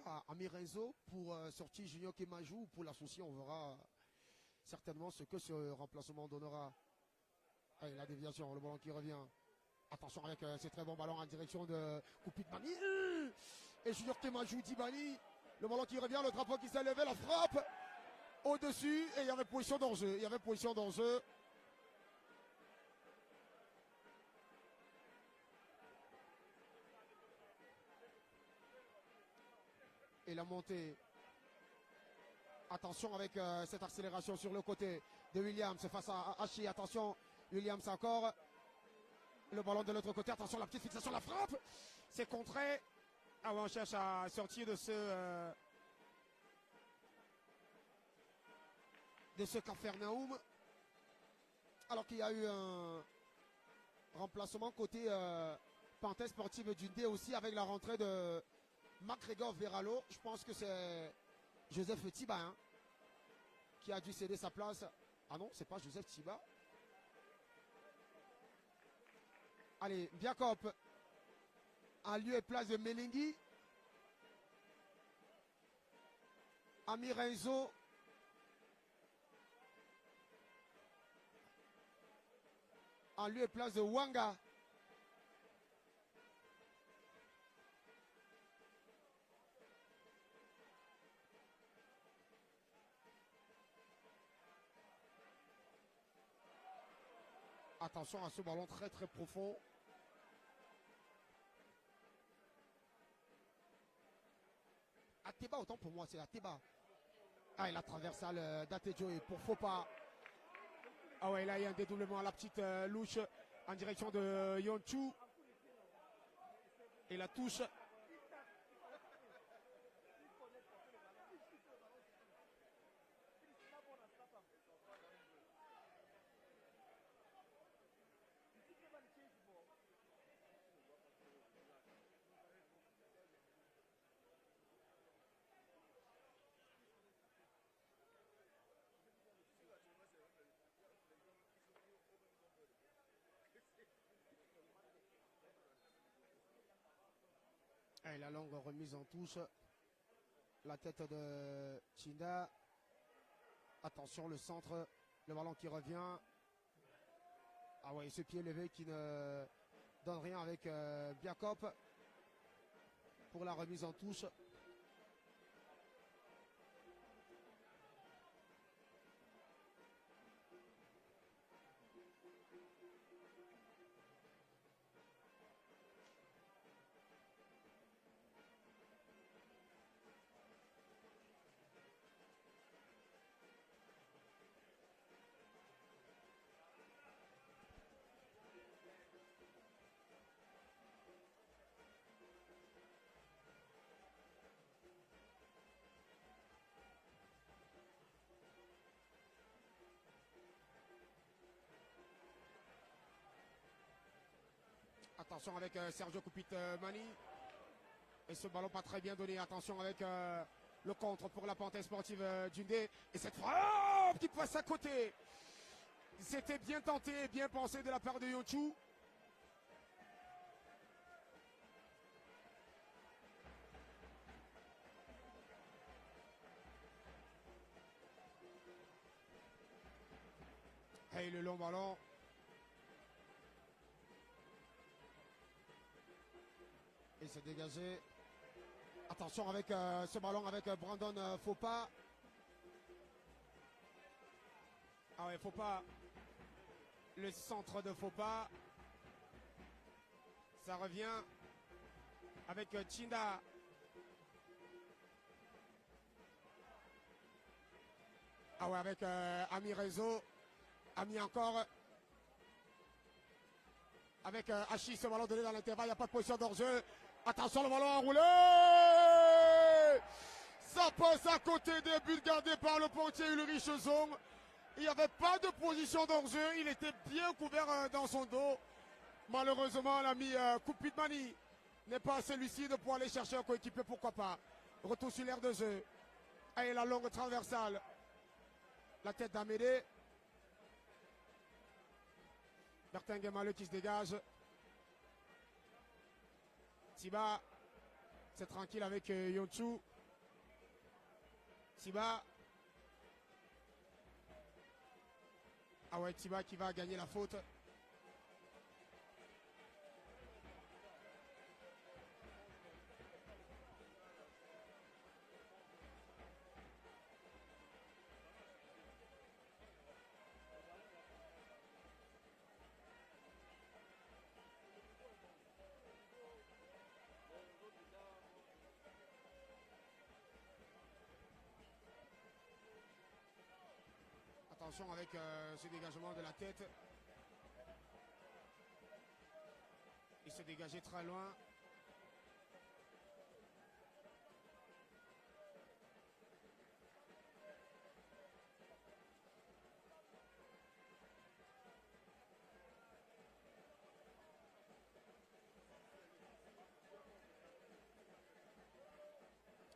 Ah, Ami Renzo pour sortir Junior Kemajou. Pour l'associer, on verra certainement ce que ce remplacement donnera. Allez, la déviation, le ballon qui revient. Attention avec ce très bon ballon en direction de Koupi de Mani. Et Junior Kemajou Dibali. Le ballon qui revient, le drapeau qui s'est levé, la frappe au-dessus. Et il y avait position d'enjeu. Il y avait position d'enjeu. Et la montée. Attention avec cette accélération sur le côté de Williams face à Hachi. Attention, Williams encore. Le ballon de l'autre côté. Attention, la petite fixation, la frappe. C'est contré. Ah ouais, on cherche à sortir de ce Capharnaüm. Alors qu'il y a eu un remplacement côté Panthère Sportive du D aussi avec la rentrée de McGregor Veralo. Je pense que c'est Joseph Tiba hein, qui a dû céder sa place. Ah non, c'est pas Joseph Tiba. Allez, Biakop en lieu et place de Melengui. Ami Renzo. En lieu et place de Wanga. Attention à ce ballon très très profond. Ateba, autant pour moi, c'est Ateba. Ah, et la traversale d'Atejo et pour Faupa. Ah ouais, là il y a un dédoublement à la petite louche en direction de Yonchu. Et la touche. Et la longue remise en touche. La tête de Chinda. Attention, le centre. Le ballon qui revient. Ah ouais, ce pied levé qui ne donne rien avec Biakop. Pour la remise en touche. Attention avec Sergio Kupit-Mani. Et ce ballon pas très bien donné. Attention avec le contre pour la Panthère sportive d'Undé. Et cette frappe qui passe à côté. C'était bien tenté et bien pensé de la part de Yonchu. Et le long ballon. Et c'est dégagé. Attention avec ce ballon avec Brandon Fopa. Ah ouais, Fopa. Le centre de Fopa. Ça revient avec Chinda. Ah ouais, avec Ami Rezo. Ami encore. Avec Hachi, ce ballon donné dans l'intervalle. Il n'y a pas de position d'hors-jeu. Attention, le ballon enroulé. Ça passe à côté des buts gardés par le portier Ulrich Zong. Il n'y avait pas de position d'hors-jeu. Il était bien couvert dans son dos. Malheureusement, l'ami Kupit-Mani n'est pas assez lucide pour aller chercher un coéquipier. Pourquoi pas. Retour sur l'aire de jeu. Et la longue transversale. La tête d'Amédée. Bertin Gemaleux qui se dégage. Tiba, c'est tranquille avec Yonchu. Tiba. Ah ouais, Tiba qui va gagner la faute. Attention avec ce dégagement de la tête. Il s'est dégagé très loin.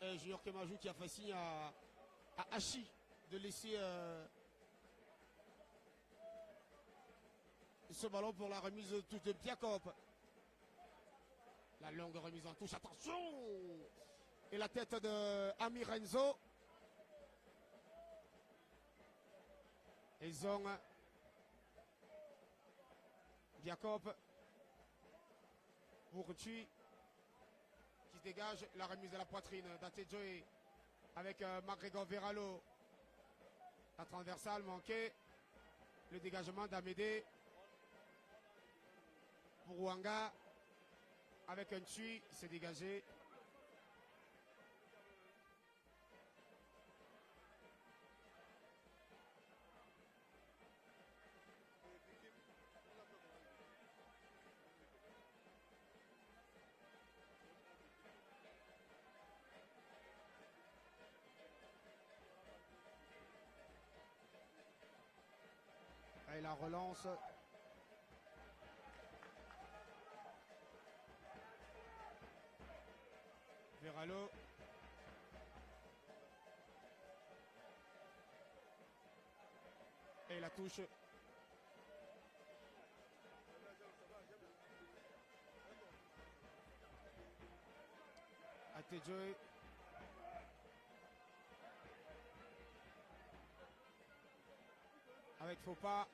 Et Junior Kemajou qui a fait signe à Hachi de laisser ce ballon pour la remise de touche de Biakop. La longue remise en touche, attention. Et la tête de Ami Renzo. Et Zong. Biakop. Bourtui. Qui se dégage, la remise de la poitrine d'Atejoe avec McGregor Veralo. La transversale manquée. Le dégagement d'Amédée. Pour Ouanga, avec un tui, il s'est dégagé. Et la relance. Veralo. Et la touche. Atejoe. Avec Fopa.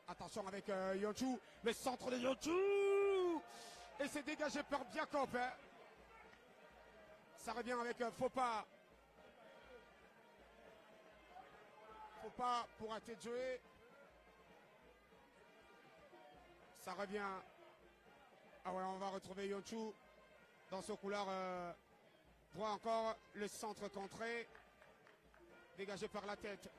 Attention avec Yonchu. Le centre de Yonchu. Et c'est dégagé par Biakop. Hein. Ça revient avec Fopa. Fopa pour Atejoe. Ça revient. Ah ouais, on va retrouver Yonchu dans ce couloir droit encore. Le centre contré. Dégagé par la tête.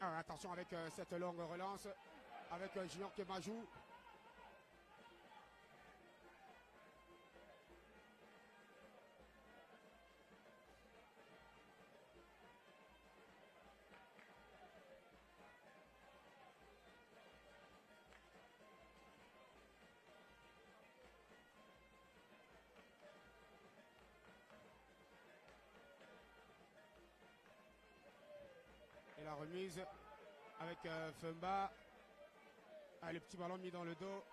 Ah, attention avec cette longue relance avec Junior Kemajou. Et la remise avec Femba. Ah, le petit ballon mis dans le dos.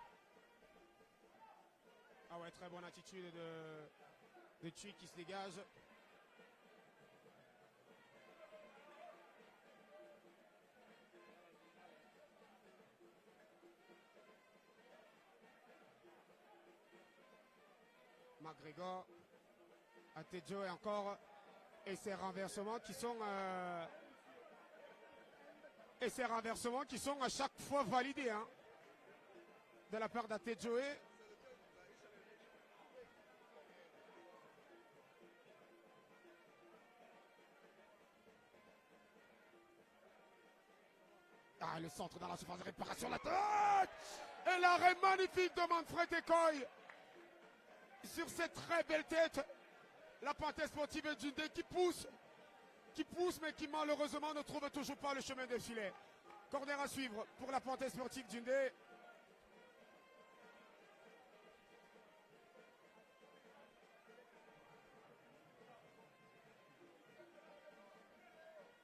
Ah ouais, très bonne attitude de Tui qui se dégage. McGregor. Atejo et encore. Et ces renversements qui sont... Et ces renversements qui sont à chaque fois validés hein, de la part d'Atejoe. Ah, le centre dans la surface de réparation, la tête. Et l'arrêt magnifique de Manfred Ekoy. Sur cette très belle tête, la Panthère sportive Djundé qui pousse mais qui malheureusement ne trouve toujours pas le chemin des filets. Corner à suivre pour la Panthère sportive Djundé.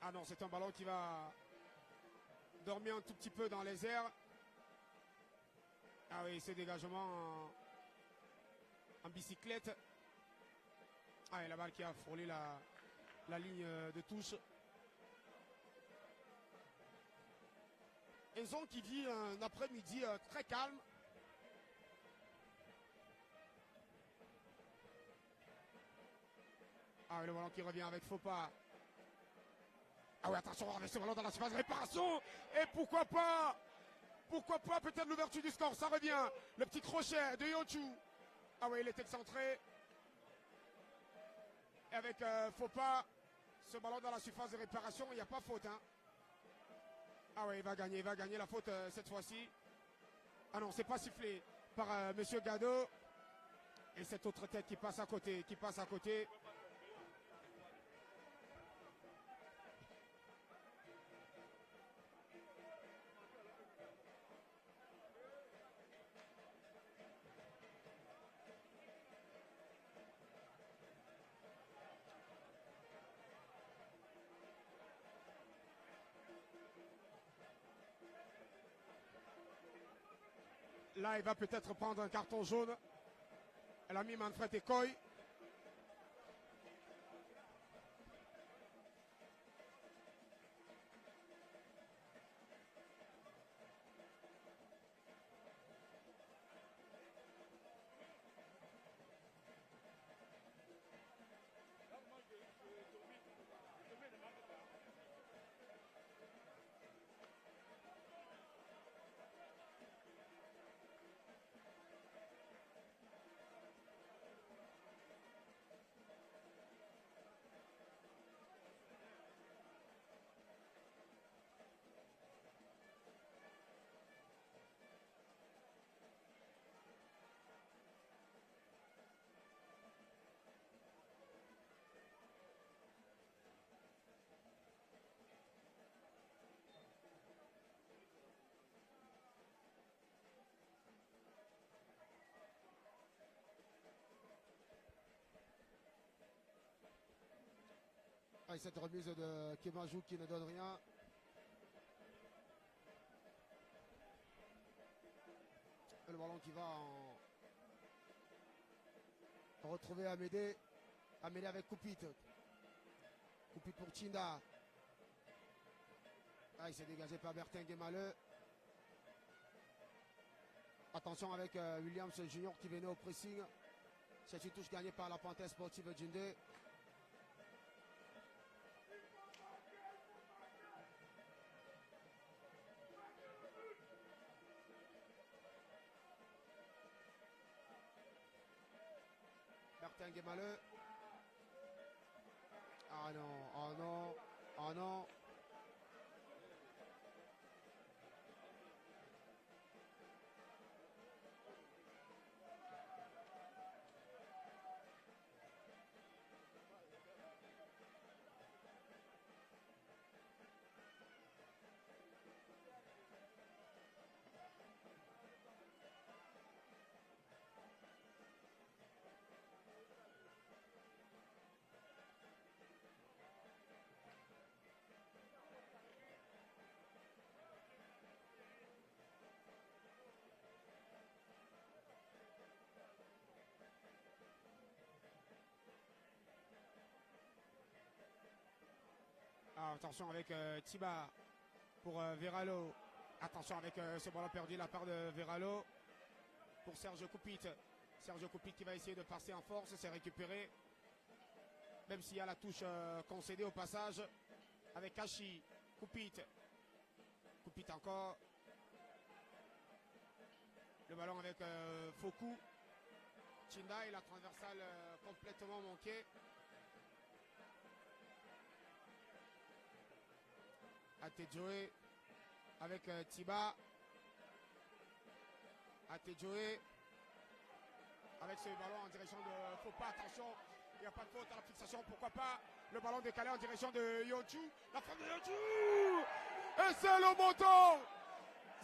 Ah non, c'est un ballon qui va dormir un tout petit peu dans les airs. Ah oui, ce dégagement en bicyclette. Ah, et la balle qui a frôlé la ligne de touche. Enzon qui vit un après-midi très calme. Ah, le ballon qui revient avec faux pas. Ah oui, attention, avec ce ballon dans la surface de réparation. Et pourquoi pas peut-être l'ouverture du score, ça revient. Le petit crochet de Yochu. Ah oui, il est excentré. Et avec faux pas, ce ballon dans la surface de réparation, il n'y a pas faute. Hein. Ah oui, il va gagner la faute cette fois-ci. Ah non, c'est pas sifflé par Monsieur Gado. Et cette autre tête qui passe à côté, Là, il va peut-être prendre un carton jaune. Elle a mis Manfred Ekoy. Ah, et cette remise de Kemajou qui ne donne rien. Et le ballon qui va en retrouver Amédée. Amédée avec Koupit. Koupit pour Chinda. Ah, il s'est dégagé par Bertin Guémaleux. Attention avec Williams Junior qui venait au pressing. C'est une touche gagnée par la Panthère sportive Djundé. Bertin Guémaleux. Ah non, oh non, oh non. attention avec Tiba pour Veralo. Attention avec ce ballon perdu de la part de Veralo pour Serge Koupit. Serge Koupit qui va essayer de passer en force, c'est récupéré. Même s'il y a la touche concédée au passage avec Kashi. Koupit. Koupit encore. Le ballon avec Foku. Chinda et la transversale complètement manquée. Atejoe avec Tiba. Atejoe avec ce ballon en direction de Fopa. Attention, il n'y a pas de faute à la fixation. Pourquoi pas le ballon décalé en direction de Yonchu. La frappe de Yonchu. Et c'est le montant.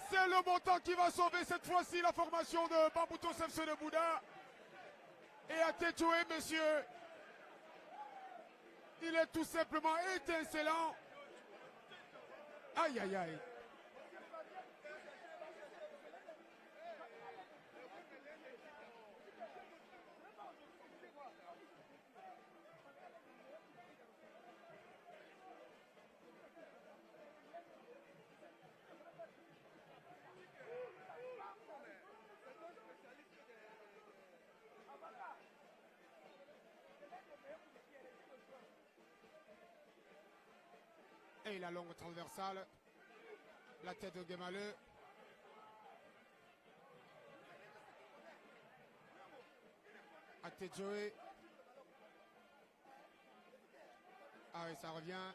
C'est le montant qui va sauver cette fois-ci la formation de Bambuto Sefse de Bouddha. Et Atejoe, messieurs, il est tout simplement étincelant. Aïe, aïe, aïe. Et la longue transversale. La tête de Gemaleux. Atejoe. Ah oui, ça revient.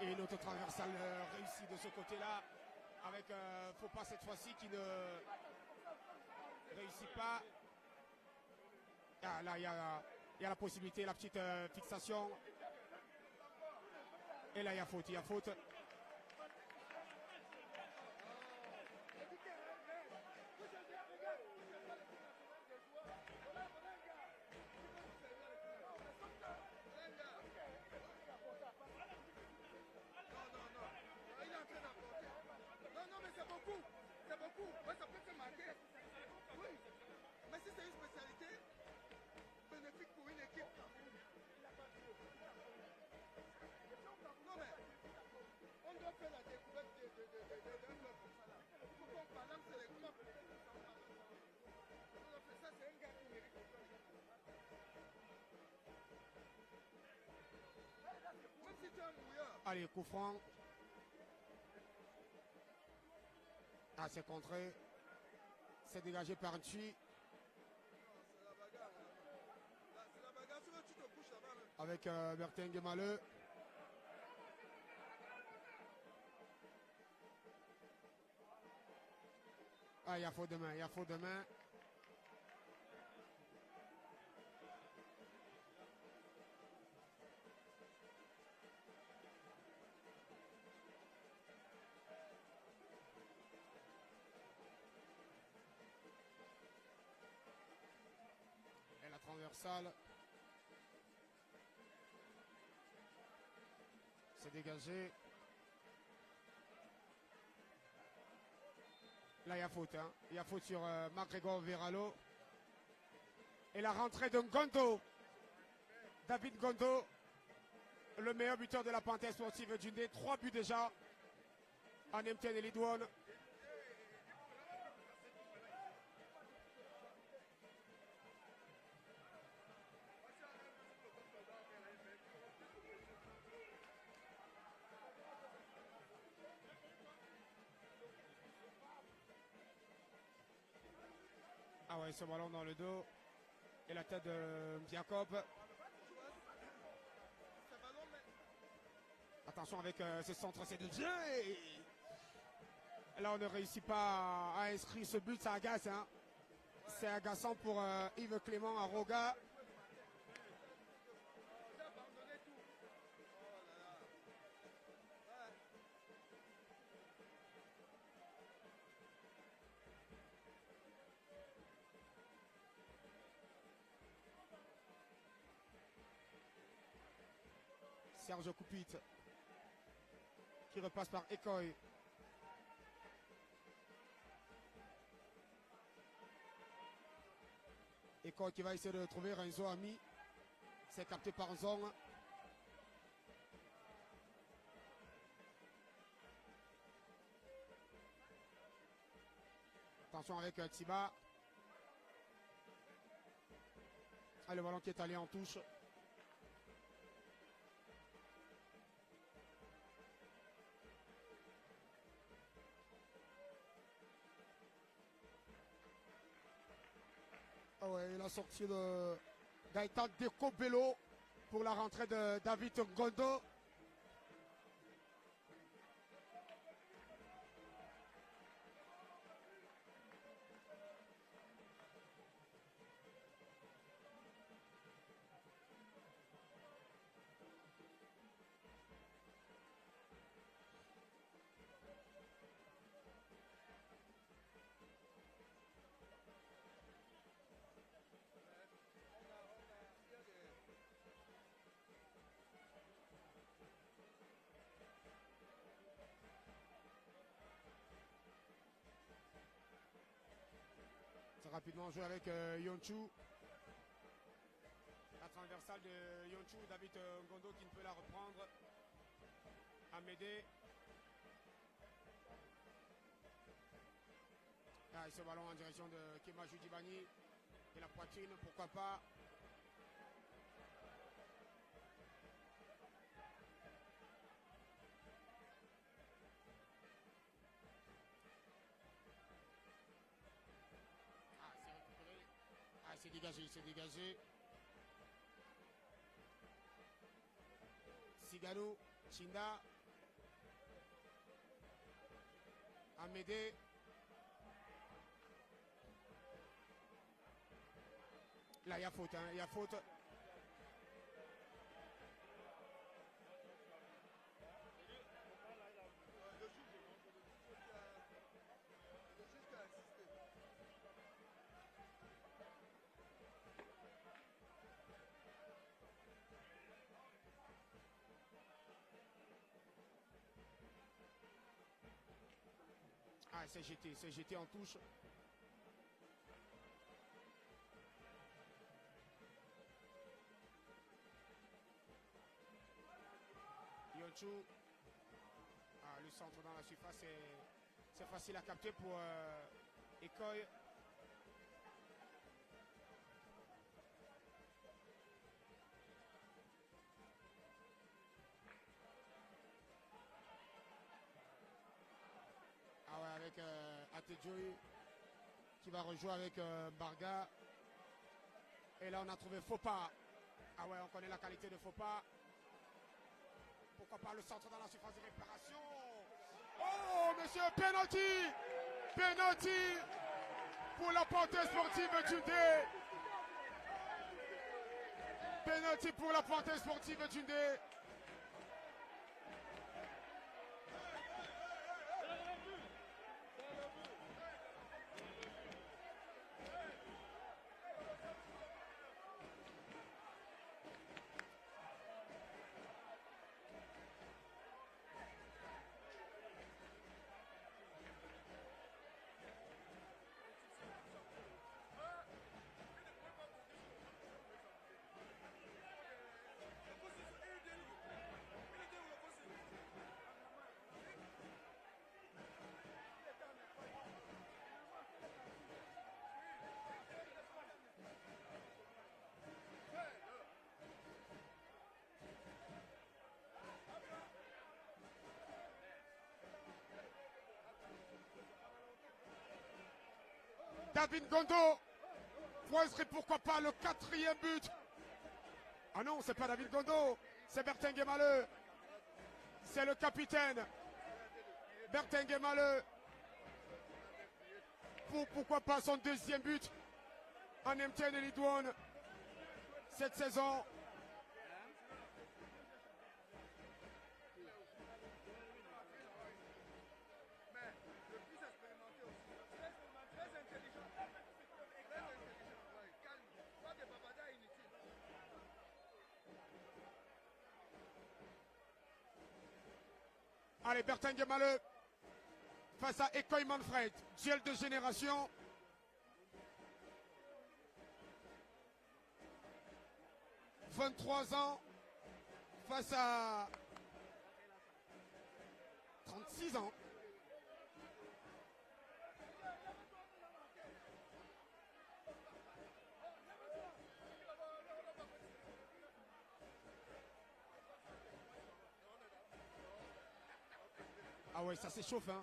Et une autre transversale réussie de ce côté-là. Avec Fopa cette fois-ci qui ne réussit pas. Ah, là, il y a la possibilité, la petite fixation. Et là, il y a faute, Non, mais c'est beaucoup. Ouais, ça peut se marquer. Oui. Mais si c'est une spécialité bénéfique pour une équipe. Non, mais on doit faire la découverte d'un club comme ça là. Il faut qu'on parle, c'est les clubs. Ça, c'est un gars qui mérite. Même si tu es un mouilleur. Allez, coup franc. Ah, c'est contré. C'est dégagé par Ntui. C'est la bagarre. C'est la bagarre. Sinon, tu te couches là-bas. Avec Bertin Gemaleux. Ah, il y a faute de main, Et la transversale. C'est dégagé. Là, il y a faute. Il y a faute sur McGregor Veralo. Et la rentrée de Ngondo. David Ngondo, le meilleur buteur de la Panthère sportive du Ndé. 3 buts déjà en MTN et League One. Ah ouais, ce ballon dans le dos. Et la tête de Jacob. Attention avec ce centre, c'est de jeu. Là, on ne réussit pas à inscrire ce but, ça agace. C'est agaçant pour Yves Clément à Roga. Serge Koupit qui repasse par Ekoy. Ekoy qui va essayer de trouver Renzo Ami. c'est capté par Zong. Attention avec Tiba. Ah, le ballon qui est allé en touche. Ah ouais, la sortie de Gaëtan Dekobelo pour la rentrée de David Ngondo. C'est rapidement joué avec Yonchu. La transversale de Yonchu, David Ngondo qui ne peut la reprendre. Amédée. Ah, et ce ballon en direction de Kemaju Dibani. Et la poitrine, pourquoi pas. Ah, c'est récupéré. Ah, c'est dégagé, c'est dégagé. Sigano, Chinda. Amédée. Là, il y a faute, hein, il y a faute. Ah, c'est jeté en touche. Yonchu. Ah, le centre dans la surface, c'est facile à capter pour Ekoy. Ah ouais, avec Atedjoui qui va rejouer avec Barga. Et là, on a trouvé faux pas. Ah ouais, on connaît la qualité de faux pas. Pourquoi pas le centre dans la surface de réparation. Oh, monsieur, penalty. Penalty pour la Panthère sportive Dundee. Penalty pour la Panthère sportive Dundee. David Ngondo pour inscrire pourquoi pas le 4e but. Ah non, c'est pas David Ngondo, c'est Bertin Guémaleux. C'est le capitaine Bertin Guémaleux pour pourquoi pas son 2e but en MTN et Ligue 1 cette saison. Allez, Bertin Guémaleux face à Ekoy Manfred, duel de génération. 23 ans face à 36 ans. Ah ouais, ça s'échauffe, hein.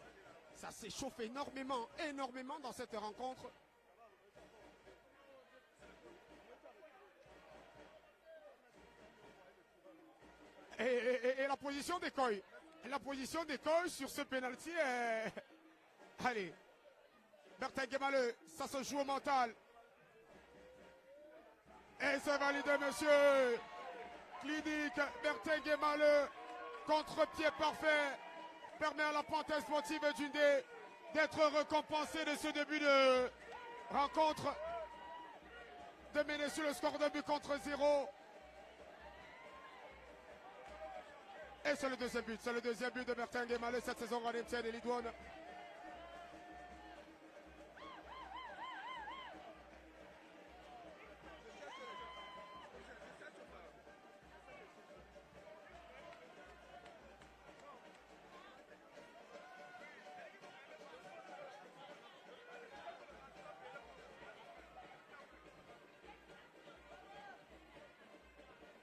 Ça s'échauffe énormément, énormément dans cette rencontre. Et la position d'Ekoy. La position d'Ekoy sur ce pénalty est... Allez. Bertin Gemaleux, ça se joue au mental. Et c'est validé, monsieur. Clinique, Bertin Gemaleux, contre-pied parfait, permet à la Panthère sportive d'Undé d'être récompensée de ce début de rencontre, de mener sur le score de but contre 0. Et c'est le deuxième but de Bertin Gemaleux cette saison en MTN et Ligue 1.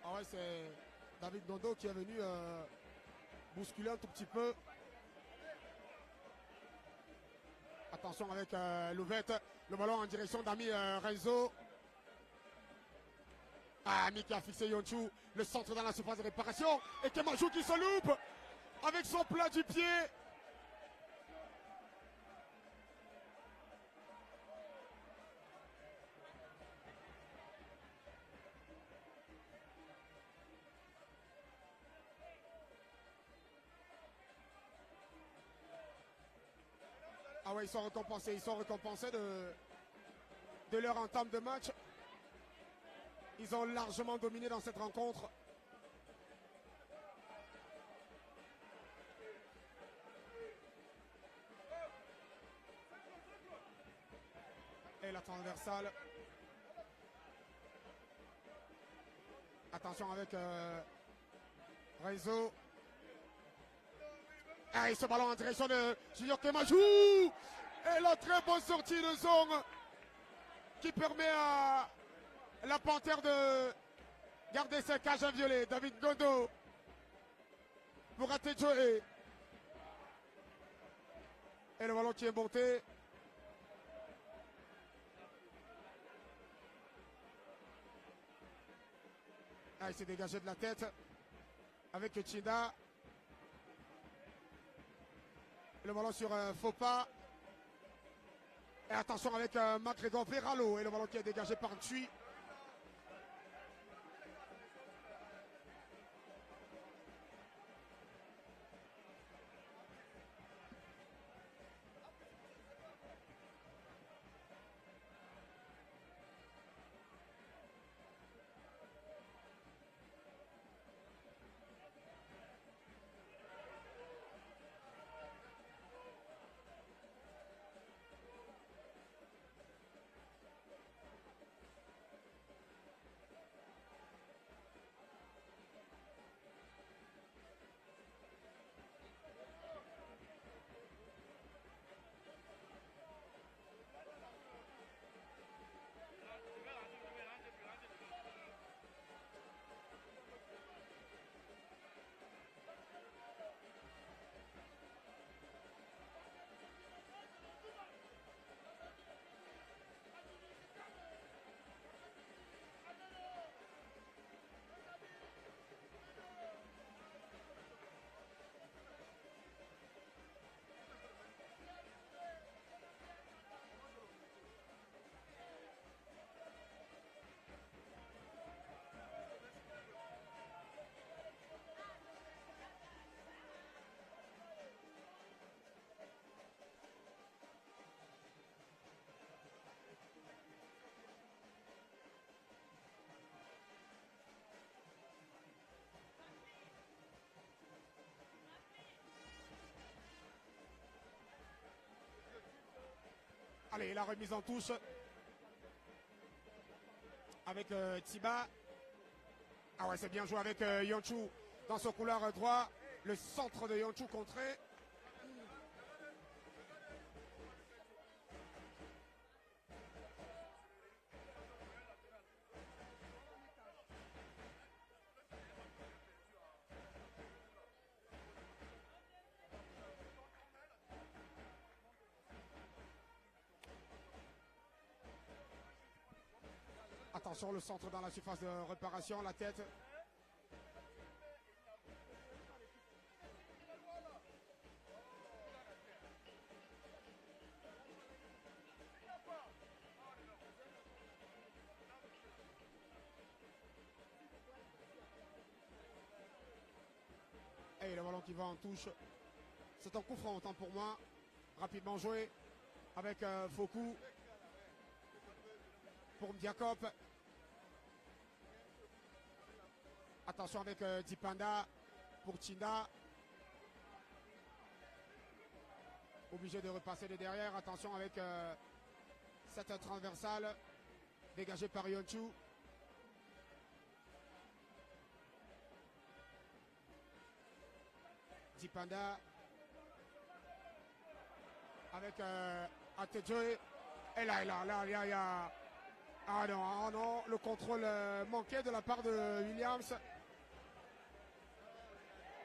Ah ouais, c'est David Dondo qui est venu bousculer un tout petit peu. Attention avec Louvette. Le ballon en direction d'Ami Renzo. Ami qui a fixé Yonchu. Le centre dans la surface de réparation. Et Kemajou qui se loupe avec son plat du pied. Ah ouais, ils sont récompensés de leur entame de match. Ils ont largement dominé dans cette rencontre. Et la transversale. Attention avec Renzo. Et ce ballon en direction de Junior Kemajou. Et la très bonne sortie de zone qui permet à la Panthère de garder ses cages inviolées. David Gondo pour rater Joey. Et le ballon qui est monté. Ah, il s'est dégagé de la tête avec Chida. Le ballon sur un faux pas. Et attention avec McGregor Verralo. Et le ballon qui est dégagé par Tui. Allez, la remise en touche avec Tiba. Ah ouais, c'est bien joué avec Yonchu dans son couloir droit. Le centre de Yonchu contré. Attention, le centre dans la surface de réparation, la tête. Et le ballon qui va en touche. C'est un coup franc, autant pour moi. Rapidement joué avec Foku pour Mdiakop. Attention avec Dipanda pour Chinda. Obligé de repasser de derrière. Attention avec cette transversale dégagée par Yonchu. Dipanda avec Atedjoe. Et là, il y a... Ah non, le contrôle manqué de la part de Williams.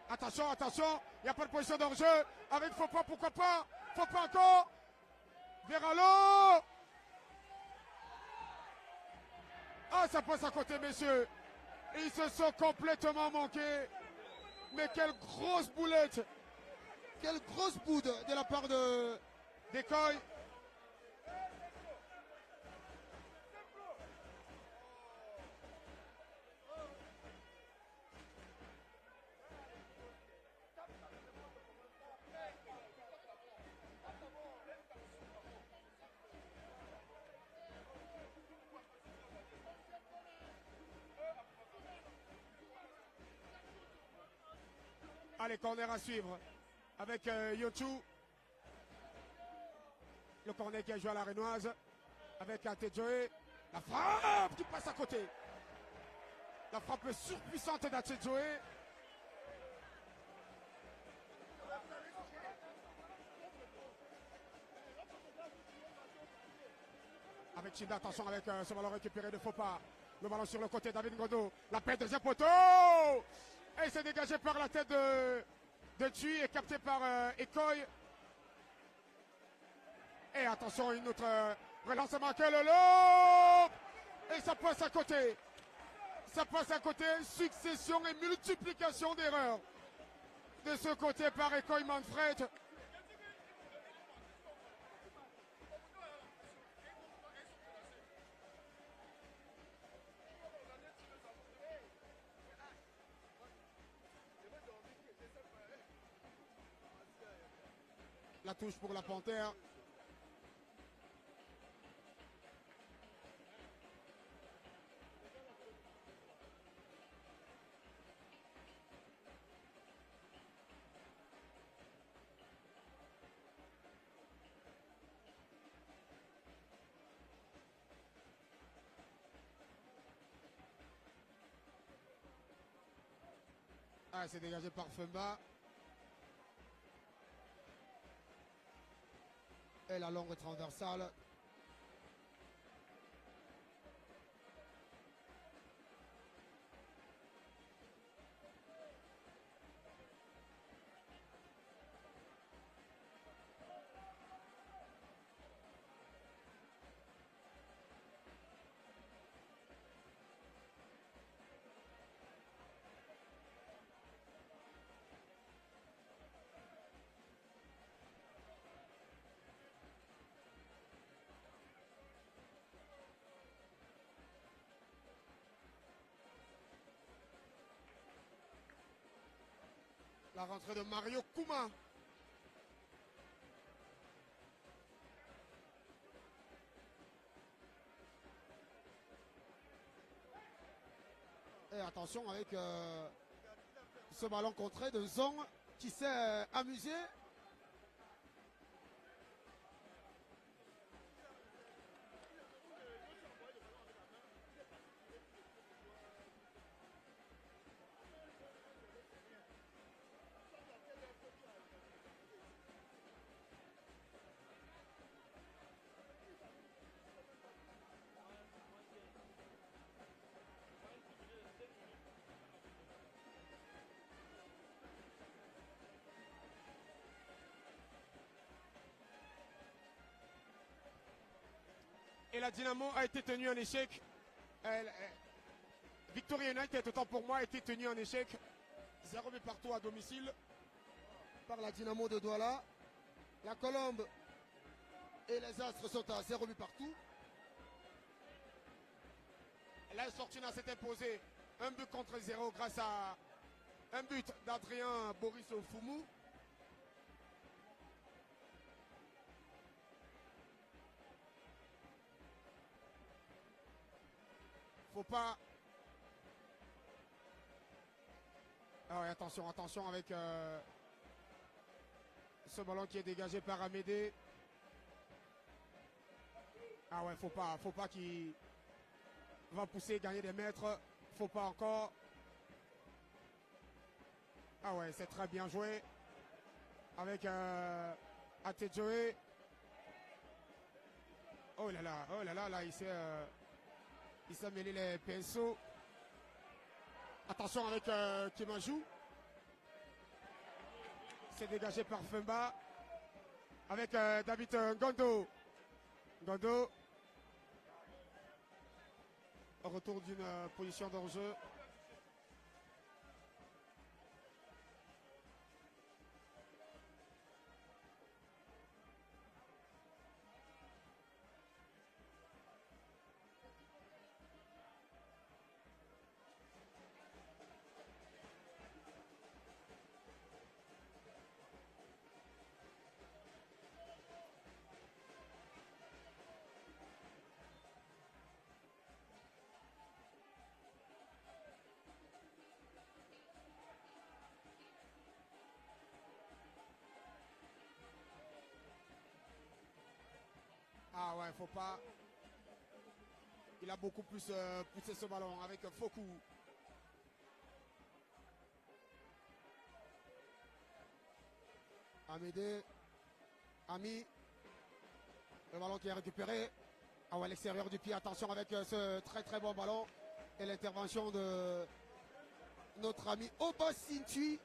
Attention, il n'y a pas de position d'enjeu. Avec Fopa, pourquoi pas. Fopa encore. Veralo. Ah, ça passe à côté, messieurs. Ils se sont complètement manqués. Mais quelle grosse boulette. Quelle grosse boude de la part de Decoy. Allez, corner à suivre avec Yonchu. Le corner qui a joué à la Rénoise avec Atedjoe. La frappe qui passe à côté. La frappe surpuissante d'Atedjoe. Avec Chinda, attention avec ce ballon récupéré de Fopa. Le ballon sur le côté, David Ngondo. La paix deuxième poteau. Et c'est dégagé par la tête de Tui et capté par Ekoy. Et attention, une autre relance manquée, le lob. Et ça passe à côté. Ça passe à côté. Succession et multiplication d'erreurs. De ce côté par Ekoy Manfred. La touche pour la Panthère. Ah, c'est dégagé par Femba. Et la longue transversale. La rentrée de Mario Kouma. Et attention avec ce ballon contré de Zong qui s'est amusé. Et la Dynamo a été tenue en échec. Victoria United, autant pour moi, a été tenue en échec. 0 but partout à domicile Par la Dynamo de Douala. La Colombe et les Astres sont à 0 but partout. L'AS Fortuna s'est imposé 1 but contre 0 grâce à un but d'Adrien Boris Foumou. Faut pas. Ah ouais, attention, attention avec ce ballon qui est dégagé par Amédée. Ah ouais, faut pas qu'il va pousser, gagner des mètres. Faut pas encore. Ah ouais, c'est très bien joué. Avec Atedjoe. Oh là là, là, il s'est mêlé les pinceaux. Attention avec Kimajou. C'est dégagé par Femba. Avec David Gondo. Gondo. Retour d'une position d'enjeu. Ah ouais, faut pas. Il a beaucoup plus poussé ce ballon avec Foku. Amédée. Ami. Le ballon qui est récupéré. Ah ouais, l'extérieur du pied. Attention avec ce très très bon ballon. Et l'intervention de notre ami Oba Sintui.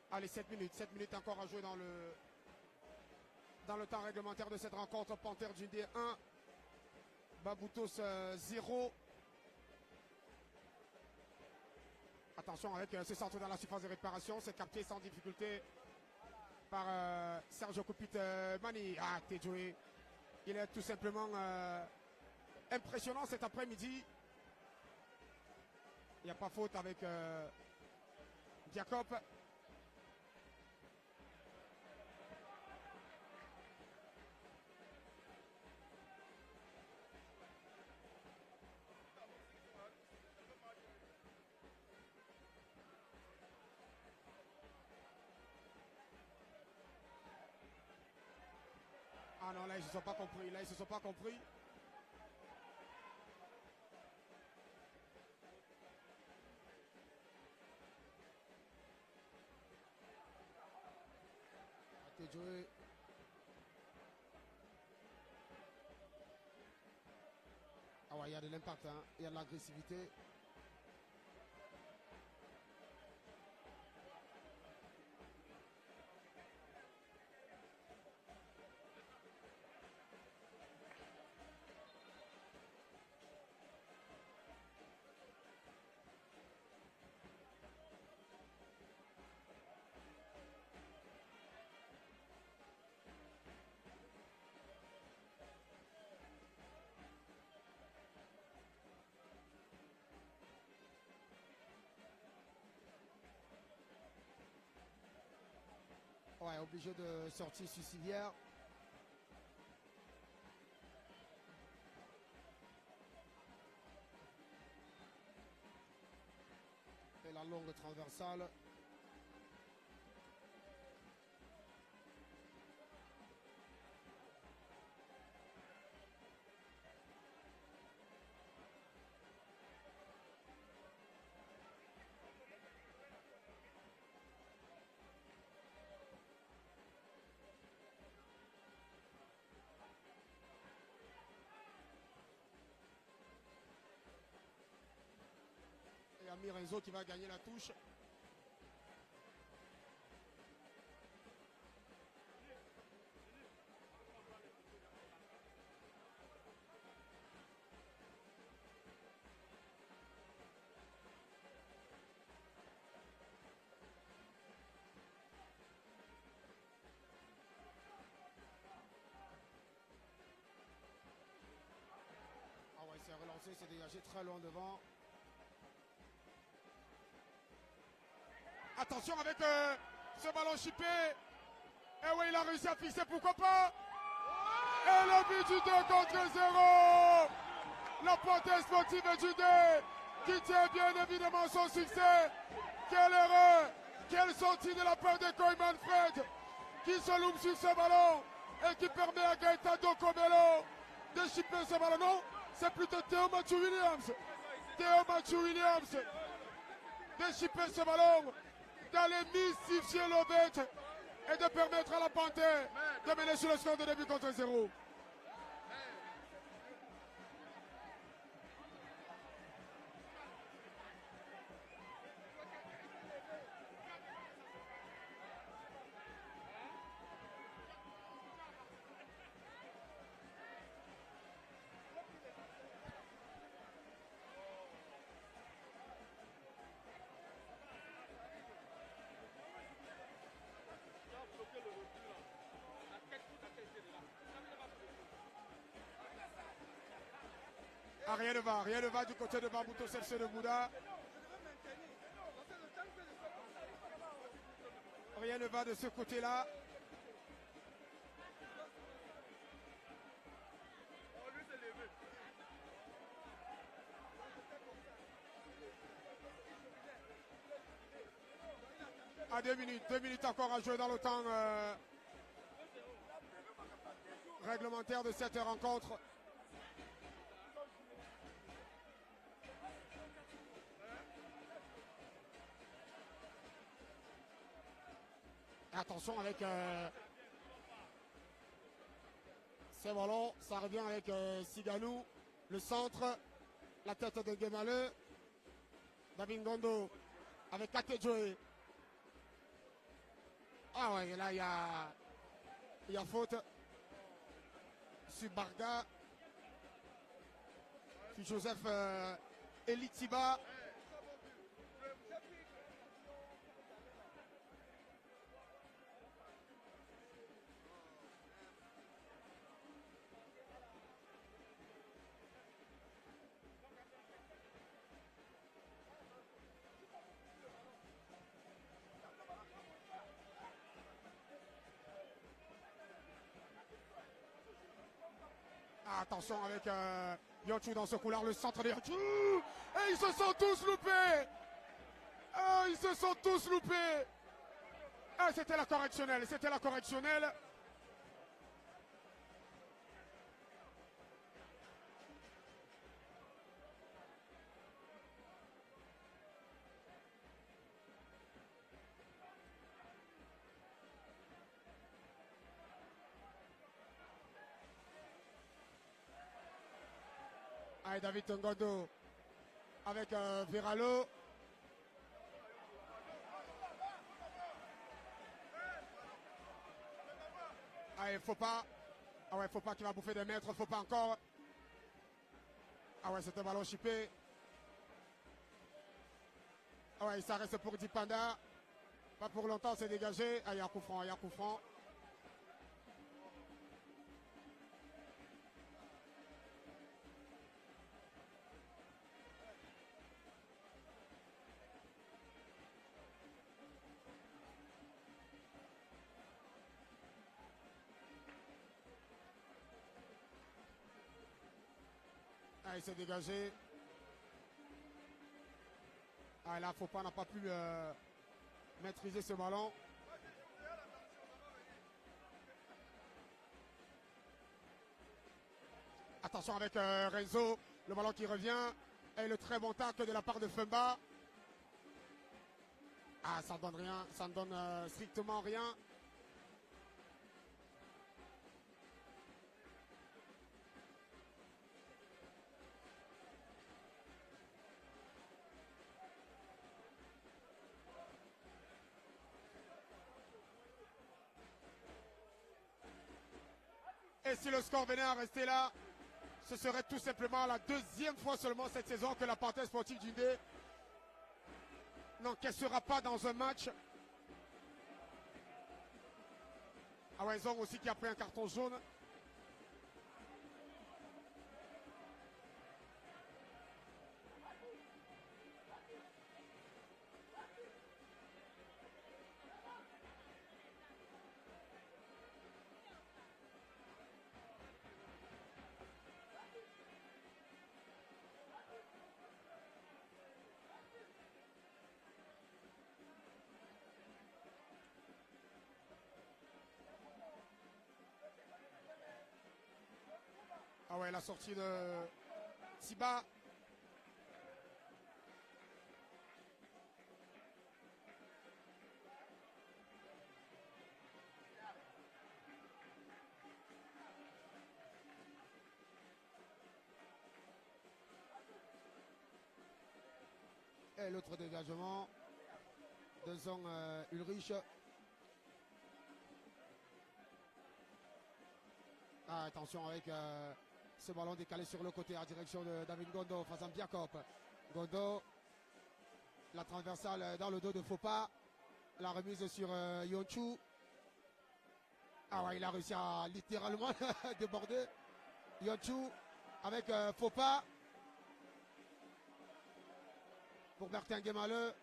Allez, 7 minutes encore à jouer dans le temps réglementaire de cette rencontre. Panthère du D1, Baboutos 0. Attention avec ce centre dans la surface de réparation, c'est capté sans difficulté par Sergio Kupit Mani. Ah, Tedjoe, il est tout simplement impressionnant cet après-midi. Il n'y a pas faute avec Jacob. Ah non, là, ils ne se sont pas compris. Là, ils se sont pas compris. Atedjoe. Ah ouais, il y a de l'impact, hein. Il y a de l'agressivité. Ouais, obligé de sortir sur civière. Et la longue transversale. l'ami Renzo qui va gagner la touche. Ah ouais, c'est relancé, c'est dégagé très loin devant. Attention avec ce ballon chippé. Et oui, il a réussi à fixer, pourquoi pas. Et le but du 2 contre 0. La Pointe sportive du 2 qui tient bien évidemment son succès. Quelle erreur. Quelle sortie de la part de Koyman Fred qui se loupe sur ce ballon et qui permet à Gaetano Comelo de chipper ce ballon. Non, c'est plutôt Théo Mathieu Williams. Théo Mathieu Williams de chipper ce ballon, d'aller mystifier le bête et de permettre à la Panthère de mener sur le score de début contre 0. Ah, rien ne va du côté de Bambuto Sefse de Bouddha. Rien ne va de ce côté-là. À 2 minutes encore à jouer dans le temps réglementaire de cette rencontre. Attention avec ces ballons, ça revient avec Siganou, le centre, la tête de Gemale, David Gondo avec Katejoe. Ah ouais, là il y a faute sur Barga, sur Joseph Elitiba. Attention avec Yonchu dans ce couloir, le centre de Yonchu. Et ils se sont tous loupés. Ils se sont tous loupés. C'était la correctionnelle, c'était la correctionnelle. Allez, David Ngondo avec Veralo. Allez, faut pas. Ah ouais, faut pas qu'il va bouffer des mètres, faut pas encore. Ah ouais, c'est un ballon chippé. Ah ouais, ça reste pour Dipanda. Pas pour longtemps, c'est dégagé. Ah, il y a un coup franc, il y a un coup franc. Ah, il s'est dégagé. Ah, là, Foppa n'a pas pu maîtriser ce ballon. Attention avec Renzo, le ballon qui revient. Et le très bon tacle de la part de Femba. Ah, ça ne donne rien, ça ne donne strictement rien. si le score venait à rester là, ce serait tout simplement la deuxième fois seulement cette saison que la Panthère sportive du Dé n'encaissera pas dans un match. Ah ouais, Zong aussi qui a pris un carton jaune. Ah ouais, la sortie de Tiba. Et l'autre dégagement de Zong Ulrich. Ah, attention avec ce ballon décalé sur le côté en direction de David Gondo face à Biakop. Gondo, la transversale dans le dos de Fopa. La remise sur Yonchu. Ah ouais, il a réussi à littéralement déborder. Yonchu avec Fopa. Pour Bertin Guémaleux.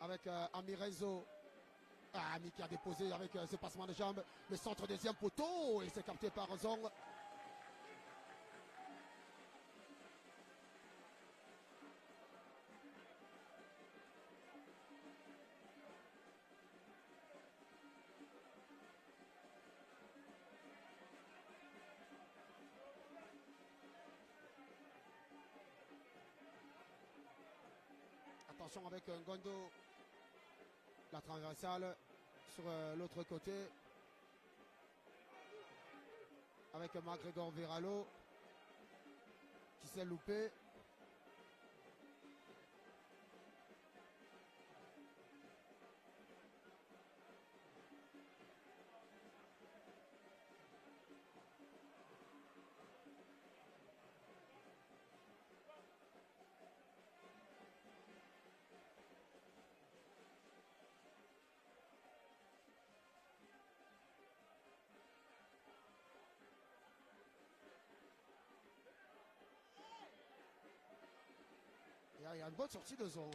Avec Amirezo. Ami qui a déposé avec ce passement de jambes. Le centre deuxième poteau. Et c'est capté par Zong. Attention avec Gondo. La transversale sur l'autre côté. Avec McGregor Veralo. Qui s'est loupé. Il y a une bonne sortie de Zong.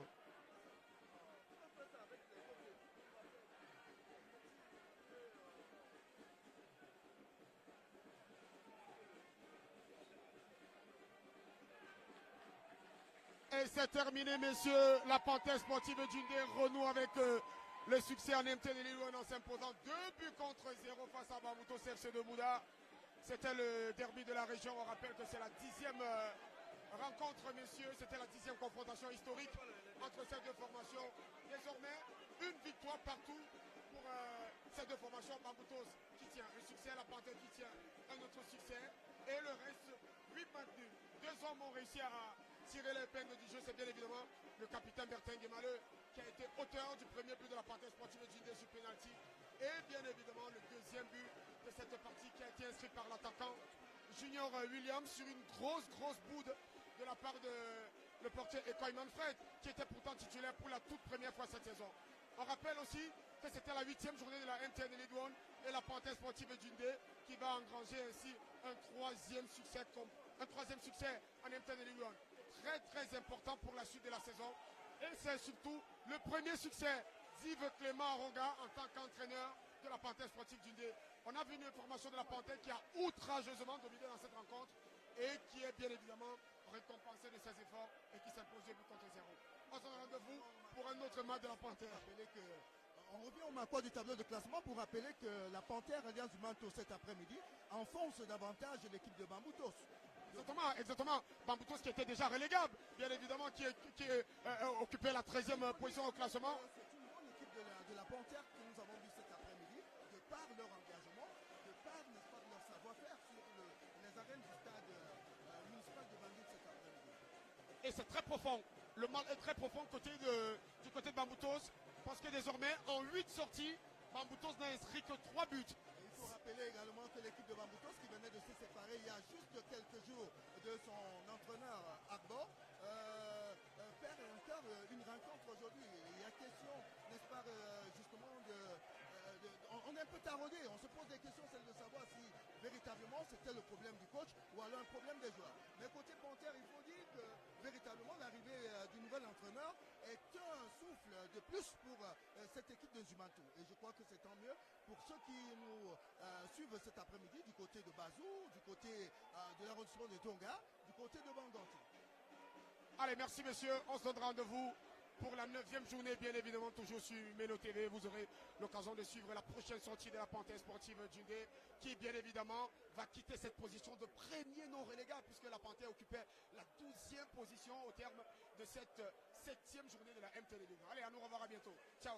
Et c'est terminé, messieurs. La Panthère sportive du Dé renoue avec le succès en MTN Ligue 1 en s'imposant 2 buts contre 0 face à Bambutos CFC de Bouddha. C'était le derby de la région. On rappelle que c'est la 10e rencontre, messieurs. C'était la 10e confrontation historique entre ces deux formations. Désormais, une victoire partout pour ces deux formations. Bambutos qui tient un succès, la Panthère qui tient un autre succès. Et le reste, 8 maintenus. 2 hommes ont réussi à tirer l'épingle du jeu. C'est bien évidemment le capitaine Bertin Guémaleux qui a été auteur du premier but de la Panthère sportive du Dé sur penalty. Et bien évidemment le deuxième but de cette partie qui a été inscrit par l'attaquant Junior Williams sur une grosse boude de la part de le portier Ekoy Manfred qui était pourtant titulaire pour la toute première fois cette saison. On rappelle aussi que c'était la 8e journée de la MTN League 1 et la Panthère sportive du Dé qui va engranger ainsi un troisième succès en MTN League 1. Très important pour la suite de la saison. Et c'est surtout le premier succès d'Yves Clément Aronga en tant qu'entraîneur de la Panthère sportive du Dé. On a vu une formation de la Panthère qui a outrageusement dominé dans cette rencontre et qui est bien évidemment récompensée de ses efforts et qui s'impose 2 buts contre 0. On se donne rendez-vous pour un autre match de la Panthère. On revient au marqueur du tableau de classement pour rappeler que la Panthère Alliance du Manteau cet après-midi enfonce davantage l'équipe de Bambutos. Exactement. Bambutos qui était déjà relégable, bien évidemment, qui occupait la 13e position au classement. C'est une bonne équipe de la Panthère que nous avons vu cet après-midi, de par leur engagement, de par, n'est-ce pas, de leur savoir-faire sur Et c'est très profond. Le mal est très profond du côté de Bamboutos. Parce que désormais, en 8 sorties, Bamboutos n'a inscrit que 3 buts. Il faut rappeler également que l'équipe de Bamboutos, qui venait de se séparer il y a juste quelques jours de son entraîneur Agbo, perd encore une rencontre aujourd'hui. Il y a question, n'est-ce pas, justement, on est un peu taraudé. On se pose des questions, celle de savoir si véritablement c'était le problème du coach ou alors un problème des joueurs. Mais côté Panthère, il faut dire que véritablement l'arrivée du nouvel entraîneur est un souffle de plus pour cette équipe de Zumantou. Et je crois que c'est tant mieux pour ceux qui nous suivent cet après-midi du côté de Bazou, du côté de l'arrondissement de Tonga, du côté de Banganti. Allez, merci messieurs. On se donne rendez-vous pour la 9e journée, bien évidemment, toujours sur Melo TV. Vous aurez l'occasion de suivre la prochaine sortie de la Panthère sportive d'Undé, qui, bien évidemment, va quitter cette position de premier non relégable, puisque la Panthère occupait la 12e position au terme de cette 7e journée de la MTN. Allez, à nous revoir à bientôt. Ciao.